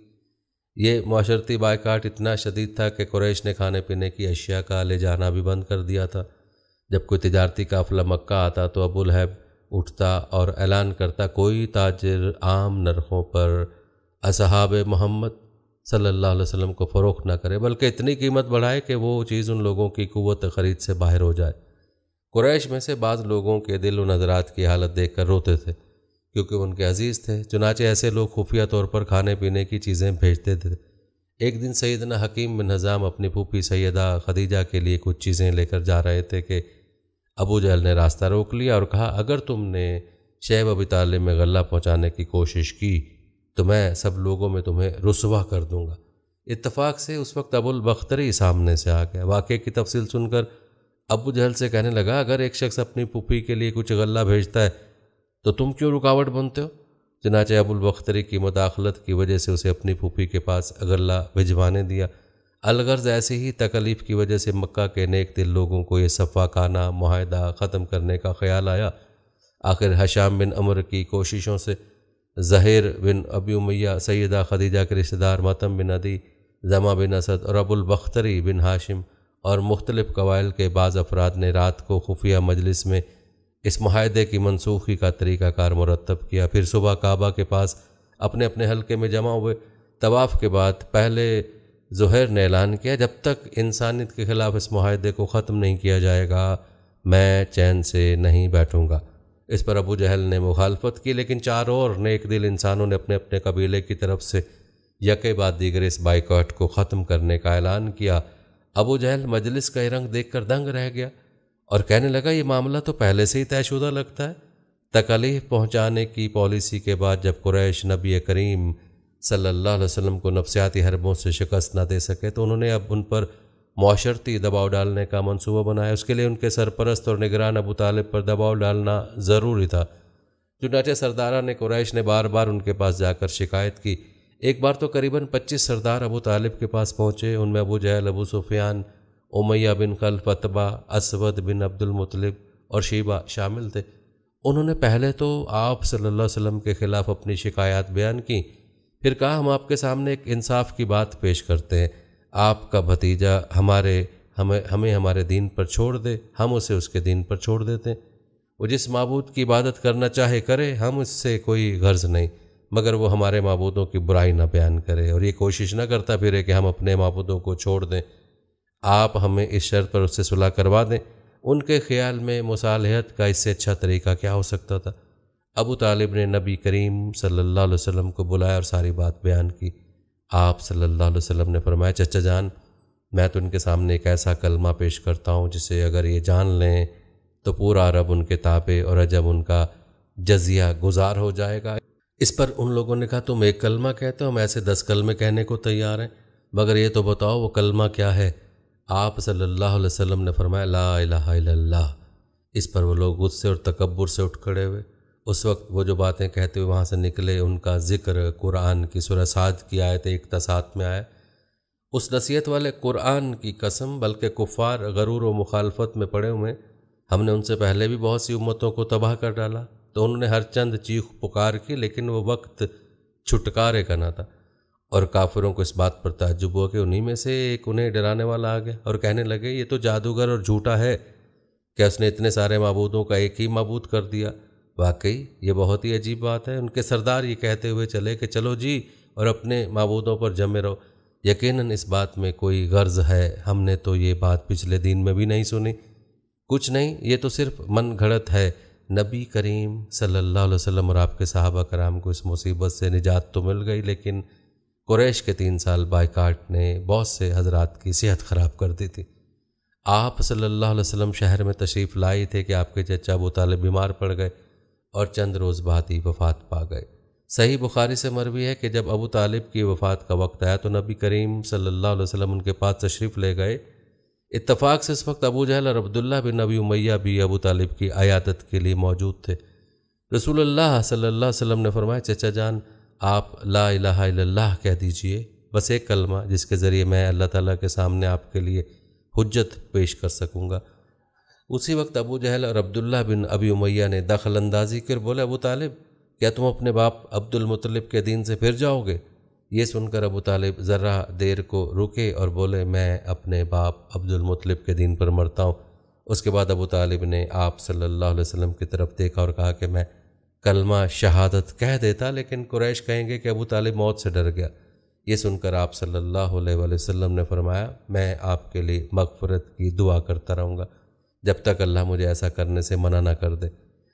یہ معاشرتی بائیکاٹ اتنا شدید تھا کہ قریش نے کھانے پینے کی اشیاء کا لے جانا بھی بند کر دیا تھا۔ جب کوئی تجارتی قافلہ مکہ آتا تو ابو لہب اٹھتا اور اعلان کرتا کوئی تاجر عام نرخوں پر اصحاب محمد صلی اللہ علیہ وسلم کو فروخت نہ کرے، بلکہ اتنی قیمت بڑھائے کہ وہ چیز ان لوگوں کی قوت خرید سے باہر ہو جائے۔ قریش میں سے بعض لوگوں کے دل و نظرات کی حالت دیکھ کر روتے تھے کیونکہ ان کے عزیز تھے، چنانچہ ایسے لوگ خفیہ طور پر کھانے پینے کی چیزیں بھیجتے تھے۔ ایک دن سیدنا حکیم بن حزام اپنی پھوپھی سیدہ خدیجہ کے لیے کچھ چیزیں لے کر جا رہے تھے کہ ابو جہل نے راستہ روک لیا اور کہا اگر تم نے شیب ابی طالب میں غلہ پہنچانے کی کوشش کی تو میں سب لوگوں میں تمہیں رسوا کر دوں گا۔ اتفاق سے اس وقت ابو البختری سامنے سے آ گیا۔ واقعے کی تفصیل سن کر ابو جہل سے کہنے لگا اگر ایک شخص اپنی پھوپھی کے لیے کچھ غلہ بھیجتا ہے تو تم کیوں رکاوٹ بنتے ہو؟ چنانچہ ابو البختری کی مداخلت کی وجہ سے اسے اپنی پھوپھی کے پاس غلہ بھجوانے دیا۔ الغرض ایسی ہی تکلیف کی وجہ سے مکہ کے نیک دل لوگوں کو یہ صفاقانہ معاہدہ ختم کرنے کا خیال آیا۔ آخر ہشام بن عمر کی کوششوں سے زہیر بن ابی امیہ، سیدہ خدیجہ کے رشتہ دار مطعم بن عدی، زمہ بن اسد اور ابو البختری بن ہاشم اور مختلف قبائل کے بعض افراد نے رات کو خفیہ مجلس میں اس معاہدے کی منسوخی کا طریقہ کار مرتب کیا۔ پھر صبح کعبہ کے پاس اپنے اپنے حلقے میں جمع ہوئے۔ طواف کے بعد پہلے زہیر نے اعلان کیا، جب تک انسانیت کے خلاف اس معاہدے کو ختم نہیں کیا جائے گا میں چین سے نہیں بیٹھوں گا۔ اس پر ابو جہل نے مخالفت کی، لیکن چاروں اور نیک دل انسانوں نے اپنے اپنے قبیلے کی طرف سے یکے بعد دیگر اس بائیکاٹ کو ختم کرنے کا اعلان کیا۔ ابو جہل مجلس کا یہ رنگ دیکھ کر دنگ رہ گیا اور کہنے لگا، یہ معاملہ تو پہلے سے ہی طے شدہ لگتا ہے۔ تکالیف پہنچانے کی پالیسی کے بعد جب قریش نبی کریم صلی اللہ علیہ وسلم کو نفسیاتی حربوں سے شکست نہ دے سکے تو انہوں نے اب ان پر معاشرتی دباؤ ڈالنے کا منصوبہ بنایا۔ اس کے لیے ان کے سرپرست اور نگران ابو طالب پر دباؤ ڈالنا ضروری تھا۔ چنانچہ سرداران قریش نے بار بار ان کے پاس جا کر شکایت کی۔ ایک بار تو قریباً 25 سردار ابو طالب کے پاس پہنچے، ان میں ابو جہل، ابو سفیان، امیہ بن خلف، عتبہ، اسود بن عبد المطلب اور شیبہ شامل تھے۔ انہوں نے پہلے تو آپ صلی اللہ علیہ وسلم کے خلاف اپنی شکایات بیان کی، پھر کہا ہم آپ کے سامنے ایک انصاف کی بات پیش کرتے ہیں، آپ کا بھتیجا ہمیں ہمارے دین پر چھوڑ دے، ہم اسے اس کے دین پر چھوڑ دیتے ہیں، وہ جس معبود کی عبادت کرنا چاہے کرے، ہم اس سے کوئی غرض نہیں، مگر وہ ہمارے معبودوں کی برائی نہ بیان کرے اور یہ کوشش نہ کرتا پھرے کہ ہم اپنے معبودوں کو چھوڑ دیں، آپ ہمیں اس شرط پر اس سے صلح کروا دیں۔ ان کے خیال میں مصالحت کا اس سے اچھا طریقہ کیا ہو سکتا تھا؟ ابو طالب نے نبی کریم صلی اللہ علیہ وسلم کو بلایا اور ساری بات بیان کی۔ آپ صلی اللہ علیہ وسلم نے فرمایا، چچا جان، میں تو ان کے سامنے ایک ایسا کلمہ پیش کرتا ہوں جسے اگر یہ جان لیں تو پورا عرب ان کے تابع اور عجم ان کا جزیہ گزار ہو جائے گا۔ اس پر ان لوگوں نے کہا، تم ایک کلمہ کہتے ہو، ہم ایسے 10 کلمے کہنے کو تیار ہیں، مگر یہ تو بتاؤ وہ کلمہ کیا ہے؟ آپ صلی اللہ علیہ وسلم نے فرمایا، لا الہ الا اللہ۔ اس پر وہ لوگ غصے اور تکبر سے اٹھ کھڑے ہوئے۔ اس وقت وہ جو باتیں کہتے ہوئے وہاں سے نکلے، ان کا ذکر قرآن کی سورہ صاد کی آیت 1-7 میں آیا، اس نصیحت والے قرآن کی قسم، بلکہ کفار غرور و مخالفت میں پڑے ہوئے، ہم نے ان سے پہلے بھی بہت سی امتوں کو تباہ کر ڈالا۔ تو انہوں نے ہر چند چیخ پکار کی، لیکن وہ وقت چھٹکارے کا نہ تھا، اور کافروں کو اس بات پر تعجب ہوا کہ انہی میں سے ایک انہیں ڈرانے والا آ گیا، اور کہنے لگے، یہ تو جادوگر اور جھوٹا ہے، کیا اس نے اتنے سارے معبودوں کا ایک ہی معبود کر دیا؟ واقعی یہ بہت ہی عجیب بات ہے۔ ان کے سردار یہ کہتے ہوئے چلے کہ چلو جی، اور اپنے معبودوں پر جمے رہو، یقیناً اس بات میں کوئی غرض ہے، ہم نے تو یہ بات پچھلے دین میں بھی نہیں سنی۔ کچھ نہیں، یہ تو صرف من گھڑت ہے۔ نبی کریم صلی اللہ علیہ وسلم اور آپ کے صحابہ کرام کو اس مصیبت سے نجات تو مل گئی، لیکن قریش کے 3 سال بائیکاٹ نے بہت سے حضرات کی صحت خراب کر دی تھی۔ آپ صلی اللہ علیہ وسلم شہر میں تشریف لائی تھے کہ آپ کے چچا ابو طالب بیمار پڑ گئے اور چند روز بعد ہی وفات پا گئے۔ صحیح بخاری سے مروی ہے کہ جب ابو طالب کی وفات کا وقت آیا تو نبی کریم صلی اللہ علیہ وسلم ان کے پاس تشریف لے گئے۔ اتفاق سے اس وقت ابو جہل اور عبداللہ بن ابی امیہ بھی ابو طالب کی عیادت کے لیے موجود تھے۔ رسول اللہ صلی اللہ علیہ وسلم نے فرمایا، چچا جان، آپ لا الہ الا اللہ کہہ دیجئے، بس ایک کلمہ جس کے ذریعے میں اللہ تعالیٰ کے سامنے آپ کے لیے حجت پیش کر سکوں گا۔ اسی وقت ابو جہل اور عبداللہ بن ابی امیہ نے دخل اندازی کر بولے، ابو طالب، کیا تم اپنے باپ عبد المطلب کے دین سے پھر جاؤ گے؟ یہ سن کر ابو طالب ذرا دیر کو رکے اور بولے، میں اپنے باپ عبد المطلب کے دین پر مرتا ہوں۔ اس کے بعد ابو طالب نے آپ صلی اللہ علیہ وسلم کی طرف دیکھا اور کہا کہ میں کلمہ شہادت کہہ دیتا، لیکن قریش کہیں گے کہ ابو طالب موت سے ڈر گیا۔ یہ سن کر آپ صلی اللہ علیہ وسلم نے فرمایا، میں آپ کے لیے مغفرت کی دعا کرتا رہوں گا جب تک اللہ مجھے ایسا کرنے سے منع نہ کر دے۔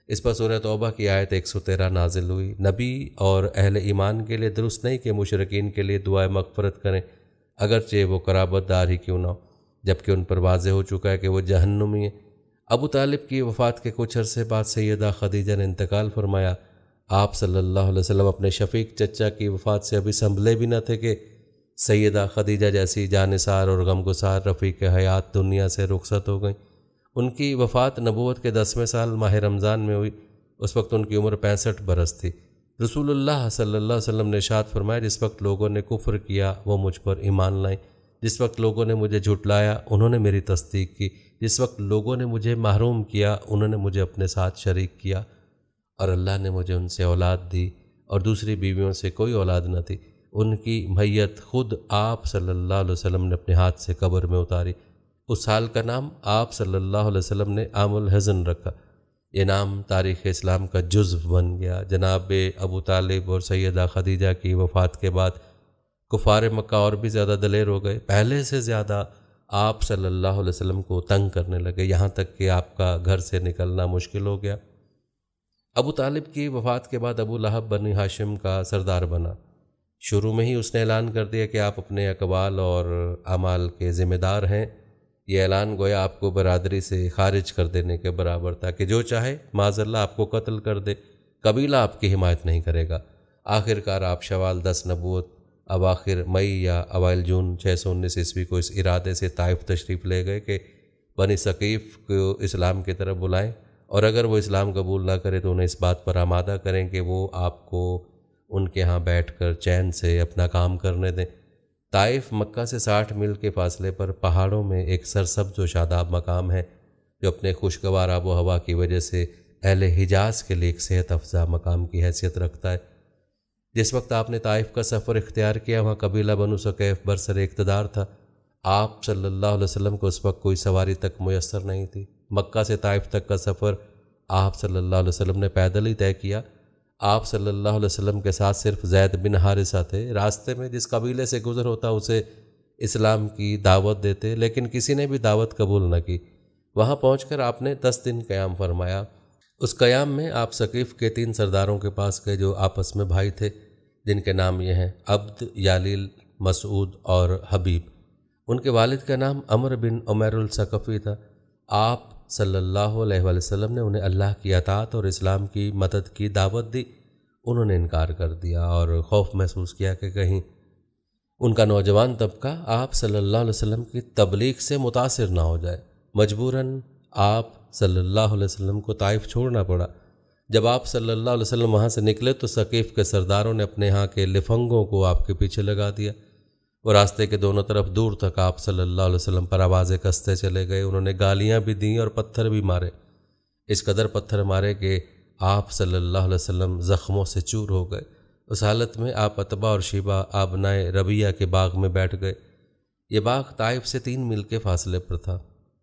اس پر سورہ توبہ کی آیت 113 نازل ہوئی۔ نبی اور اہل ایمان کے لیے درست نہیں کہ مشرکین کے لیے دعائے مغفرت کریں، اگرچہ وہ قرابت دار ہی کیوں نہ ہو، جبکہ ان پر واضح ہو چکا ہے کہ وہ جہنمی ہیں۔ ابو طالب کی وفات کے کچھ عرصے بعد سیدہ خدیجہ نے انتقال فرمایا۔ آپ صلی اللہ علیہ وسلم اپنے شفیق چچا کی وفات سے ابھی سنبھلے بھی نہ تھے کہ سیدہ خدیجہ جیسی جانثار اور غمگسار رفیق حیات دنیا سے رخصت ہو گئیں۔ ان کی وفات نبوت کے 10ویں سال ماہ رمضان میں ہوئی۔ اس وقت ان کی عمر 65 برس تھی۔ رسول اللہ صلی اللہ علیہ وسلم نے ارشاد فرمایا، جس وقت لوگوں نے کفر کیا وہ مجھ پر ایمان لائیں، جس وقت لوگوں نے مجھے جھٹلایا انہوں نے میری تصدیق کی، جس وقت لوگوں نے مجھے محروم کیا انہوں نے مجھے اپنے ساتھ شریک کیا، اور اللہ نے مجھے ان سے اولاد دی اور دوسری بیویوں سے کوئی اولاد نہ تھی۔ ان کی میت خود آپ صلی اللہ علیہ وسلم نے اپنے ہاتھ سے قبر میں اتاری۔ اس سال کا نام آپ صلی اللہ علیہ وسلم نے عام الحزن رکھا۔ یہ نام تاریخ اسلام کا جزو بن گیا۔ جناب ابو طالب اور سیدہ خدیجہ کی وفات کے بعد کفار مکہ اور بھی زیادہ دلیر ہو گئے، پہلے سے زیادہ آپ صلی اللہ علیہ وسلم کو تنگ کرنے لگے، یہاں تک کہ آپ کا گھر سے نکلنا مشکل ہو گیا۔ ابو طالب کی وفات کے بعد ابو لہب بنی ہاشم کا سردار بنا۔ شروع میں ہی اس نے اعلان کر دیا کہ آپ اپنے اقوال اور اعمال کے ذمہ دار ہیں۔ یہ اعلان گویا آپ کو برادری سے خارج کر دینے کے برابر تھا کہ جو چاہے معاذ اللہ آپ کو قتل کر دے، قبیلہ آپ کی حمایت نہیں کرے گا۔ آخر کار آپ شوال 10 نبوت اواخر مئی یا اوائل جون 619 عیسوی کو اس ارادے سے طائف تشریف لے گئے کہ بنی ثقیف کو اسلام کی طرف بلائیں، اور اگر وہ اسلام قبول نہ کرے تو انہیں اس بات پر آمادہ کریں کہ وہ آپ کو ان کے ہاں بیٹھ کر چین سے اپنا کام کرنے دیں۔ طائف مکہ سے 60 میل کے فاصلے پر پہاڑوں میں ایک سرسبز و شاداب مقام ہے جو اپنے خوشگوار آب و ہوا کی وجہ سے اہل حجاز کے لیے ایک صحت افزا مقام کی حیثیت رکھتا ہے۔ جس وقت آپ نے طائف کا سفر اختیار کیا وہاں قبیلہ بنو ثقیف برسر اقتدار تھا۔ آپ صلی اللہ علیہ وسلم کو اس وقت کوئی سواری تک میسر نہیں تھی۔ مکہ سے طائف تک کا سفر آپ صلی اللہ علیہ وسلم نے پیدل ہی طے کیا۔ آپ صلی اللہ علیہ وسلم کے ساتھ صرف زید بن حارثہ تھے۔ راستے میں جس قبیلے سے گزر ہوتا اسے اسلام کی دعوت دیتے، لیکن کسی نے بھی دعوت قبول نہ کی۔ وہاں پہنچ کر آپ نے 10 دن قیام فرمایا۔ اس قیام میں آپ ثقیف کے 3 سرداروں کے پاس گئے جو آپس میں بھائی تھے، جن کے نام یہ ہیں عبد، یالیل، مسعود اور حبیب۔ ان کے والد کا نام عمر بن عمیر الثقفی تھا۔ آپ صلی اللہ علیہ وآلہ وسلم نے انہیں اللہ کی اطاعت اور اسلام کی مدد کی دعوت دی۔ انہوں نے انکار کر دیا اور خوف محسوس کیا کہ کہیں ان کا نوجوان طبقہ آپ صلی اللہ علیہ وسلم کی تبلیغ سے متاثر نہ ہو جائے۔ مجبوراً آپ صلی اللہ علیہ وسلم کو طائف چھوڑنا پڑا۔ جب آپ صلی اللہ علیہ وسلم وہاں سے نکلے تو ثقیف کے سرداروں نے اپنے ہاں کے لفنگوں کو آپ کے پیچھے لگا دیا۔ وہ راستے کے دونوں طرف دور تک آپ صلی اللہ علیہ وسلم پر آوازیں کستے چلے گئے۔ انہوں نے گالیاں بھی دیں اور پتھر بھی مارے، اس قدر پتھر مارے کہ آپ صلی اللہ علیہ وسلم زخموں سے چور ہو گئے۔ اس حالت میں آپ عتبہ اور شیبہ آبنائے ربیہ کے باغ میں بیٹھ گئے۔ یہ باغ طائف سے 3 میل کے فاصلے پر تھا۔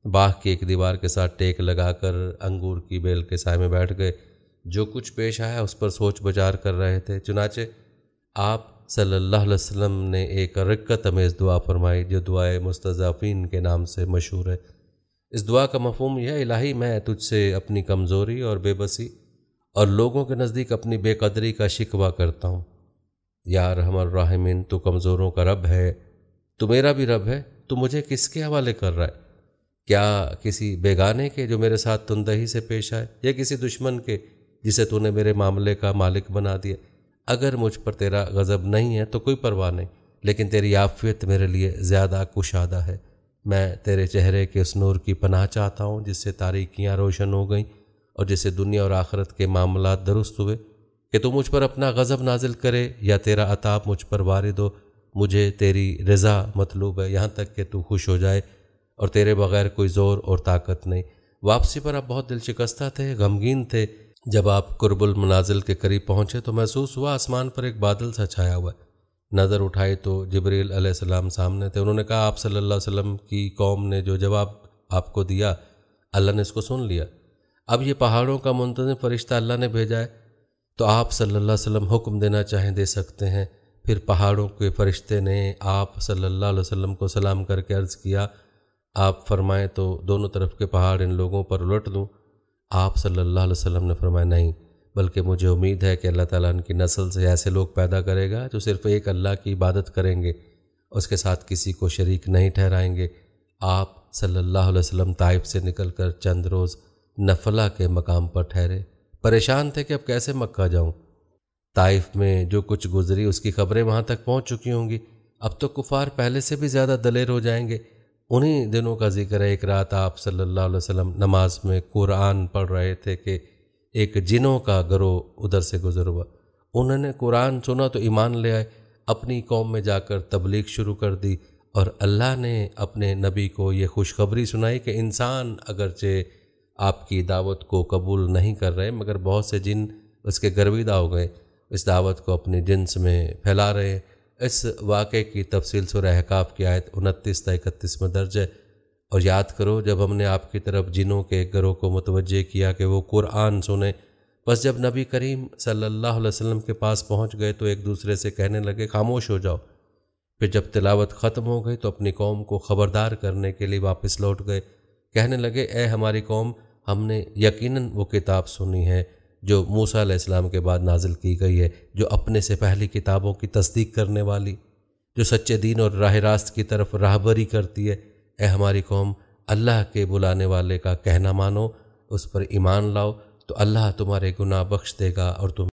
باغ کی ایک دیوار کے ساتھ ٹیک لگا کر انگور کی بیل کے سائے میں بیٹھ گئے۔ جو کچھ پیش آیا اس پر سوچ بچار کر رہے تھے۔ چنانچہ آپ صلی اللہ علیہ وسلم نے ایک رقت امیز دعا فرمائی جو دعائے مستضعفین کے نام سے مشہور ہے۔ اس دعا کا مفہوم یہ ہے: الہی میں تجھ سے اپنی کمزوری اور بے بسی اور لوگوں کے نزدیک اپنی بے قدری کا شکوہ کرتا ہوں۔ یا ارحم الراحمین، تو کمزوروں کا رب ہے، تو میرا بھی رب ہے۔ تو مجھے کس کے حوالے کر رہا ہے؟ کیا کسی بیگانے کے جو میرے ساتھ تندہی سے پیش آئے، یا کسی دشمن کے جسے تو نے میرے معاملے کا مالک بنا دیا؟ اگر مجھ پر تیرا غضب نہیں ہے تو کوئی پرواہ نہیں، لیکن تیری عافیت میرے لیے زیادہ کشادہ ہے۔ میں تیرے چہرے کے اس نور کی پناہ چاہتا ہوں جس سے تاریکیاں روشن ہو گئیں اور جس سے دنیا اور آخرت کے معاملات درست ہوئے، کہ تو مجھ پر اپنا غضب نازل کرے یا تیرا عطاب مجھ پر وارد ہو۔ مجھے تیری رضا مطلوب ہے، یہاں تک کہ تو خوش ہو جائے، اور تیرے بغیر کوئی زور اور طاقت نہیں۔ واپسی پر آپ بہت دل شکستہ تھے، غمگین تھے۔ جب آپ قرب المنازل کے قریب پہنچے تو محسوس ہوا آسمان پر ایک بادل سا چھایا ہوا ہے۔ نظر اٹھائی تو جبریل علیہ السلام سامنے تھے۔ انہوں نے کہا آپ صلی اللہ علیہ وسلم کی قوم نے جو جواب آپ کو دیا اللہ نے اس کو سن لیا۔ اب یہ پہاڑوں کا منتظم فرشتہ اللہ نے بھیجا ہے، تو آپ صلی اللہ علیہ وسلم حکم دینا چاہیں دے سکتے ہیں۔ پھر پہاڑوں کے فرشتے نے آپ صلی اللہ علیہ وسلم کو سلام کر کے عرض کیا آپ فرمائیں تو دونوں طرف کے پہاڑ ان لوگوں پر الٹ دوں؟ آپ صلی اللہ علیہ وسلم نے فرمایا نہیں، بلکہ مجھے امید ہے کہ اللہ تعالیٰ ان کی نسل سے ایسے لوگ پیدا کرے گا جو صرف ایک اللہ کی عبادت کریں گے، اس کے ساتھ کسی کو شریک نہیں ٹھہرائیں گے۔ آپ صلی اللہ علیہ وسلم طائف سے نکل کر چند روز نفلہ کے مقام پر ٹھہرے۔ پریشان تھے کہ اب کیسے مکہ جاؤں۔ طائف میں جو کچھ گزری اس کی خبریں وہاں تک پہنچ چکی ہوں گی۔ اب تو کفار پہلے سے بھی زیادہ دلیر ہو جائیں گے۔ انہی دنوں کا ذکر ہے، ایک رات آپ صلی اللہ علیہ وسلم نماز میں قرآن پڑھ رہے تھے کہ ایک جنوں کا گروہ ادھر سے گزر ہوا۔ انہوں نے قرآن سنا تو ایمان لے آئے، اپنی قوم میں جا کر تبلیغ شروع کر دی، اور اللہ نے اپنے نبی کو یہ خوشخبری سنائی کہ انسان اگرچہ آپ کی دعوت کو قبول نہیں کر رہے، مگر بہت سے جن اس کے گرویدہ ہو گئے، اس دعوت کو اپنی جنس میں پھیلا رہے ہیں۔ اس واقعے کی تفصیل سورہ احقاف کی آیت 29 تا 31 میں درج ہے، اور یاد کرو جب ہم نے آپ کی طرف جنوں کے ایک گروہ کو متوجہ کیا کہ وہ قرآن سنیں، بس جب نبی کریم صلی اللہ علیہ وسلم کے پاس پہنچ گئے تو ایک دوسرے سے کہنے لگے خاموش ہو جاؤ۔ پھر جب تلاوت ختم ہو گئی تو اپنی قوم کو خبردار کرنے کے لیے واپس لوٹ گئے، کہنے لگے اے ہماری قوم، ہم نے یقیناً وہ کتاب سنی ہے جو موسیٰ علیہ السلام کے بعد نازل کی گئی ہے، جو اپنے سے پہلی کتابوں کی تصدیق کرنے والی، جو سچے دین اور راہ راست کی طرف راہبری کرتی ہے۔ اے ہماری قوم، اللہ کے بلانے والے کا کہنا مانو، اس پر ایمان لاؤ تو اللہ تمہارے گناہ بخش دے گا اور تم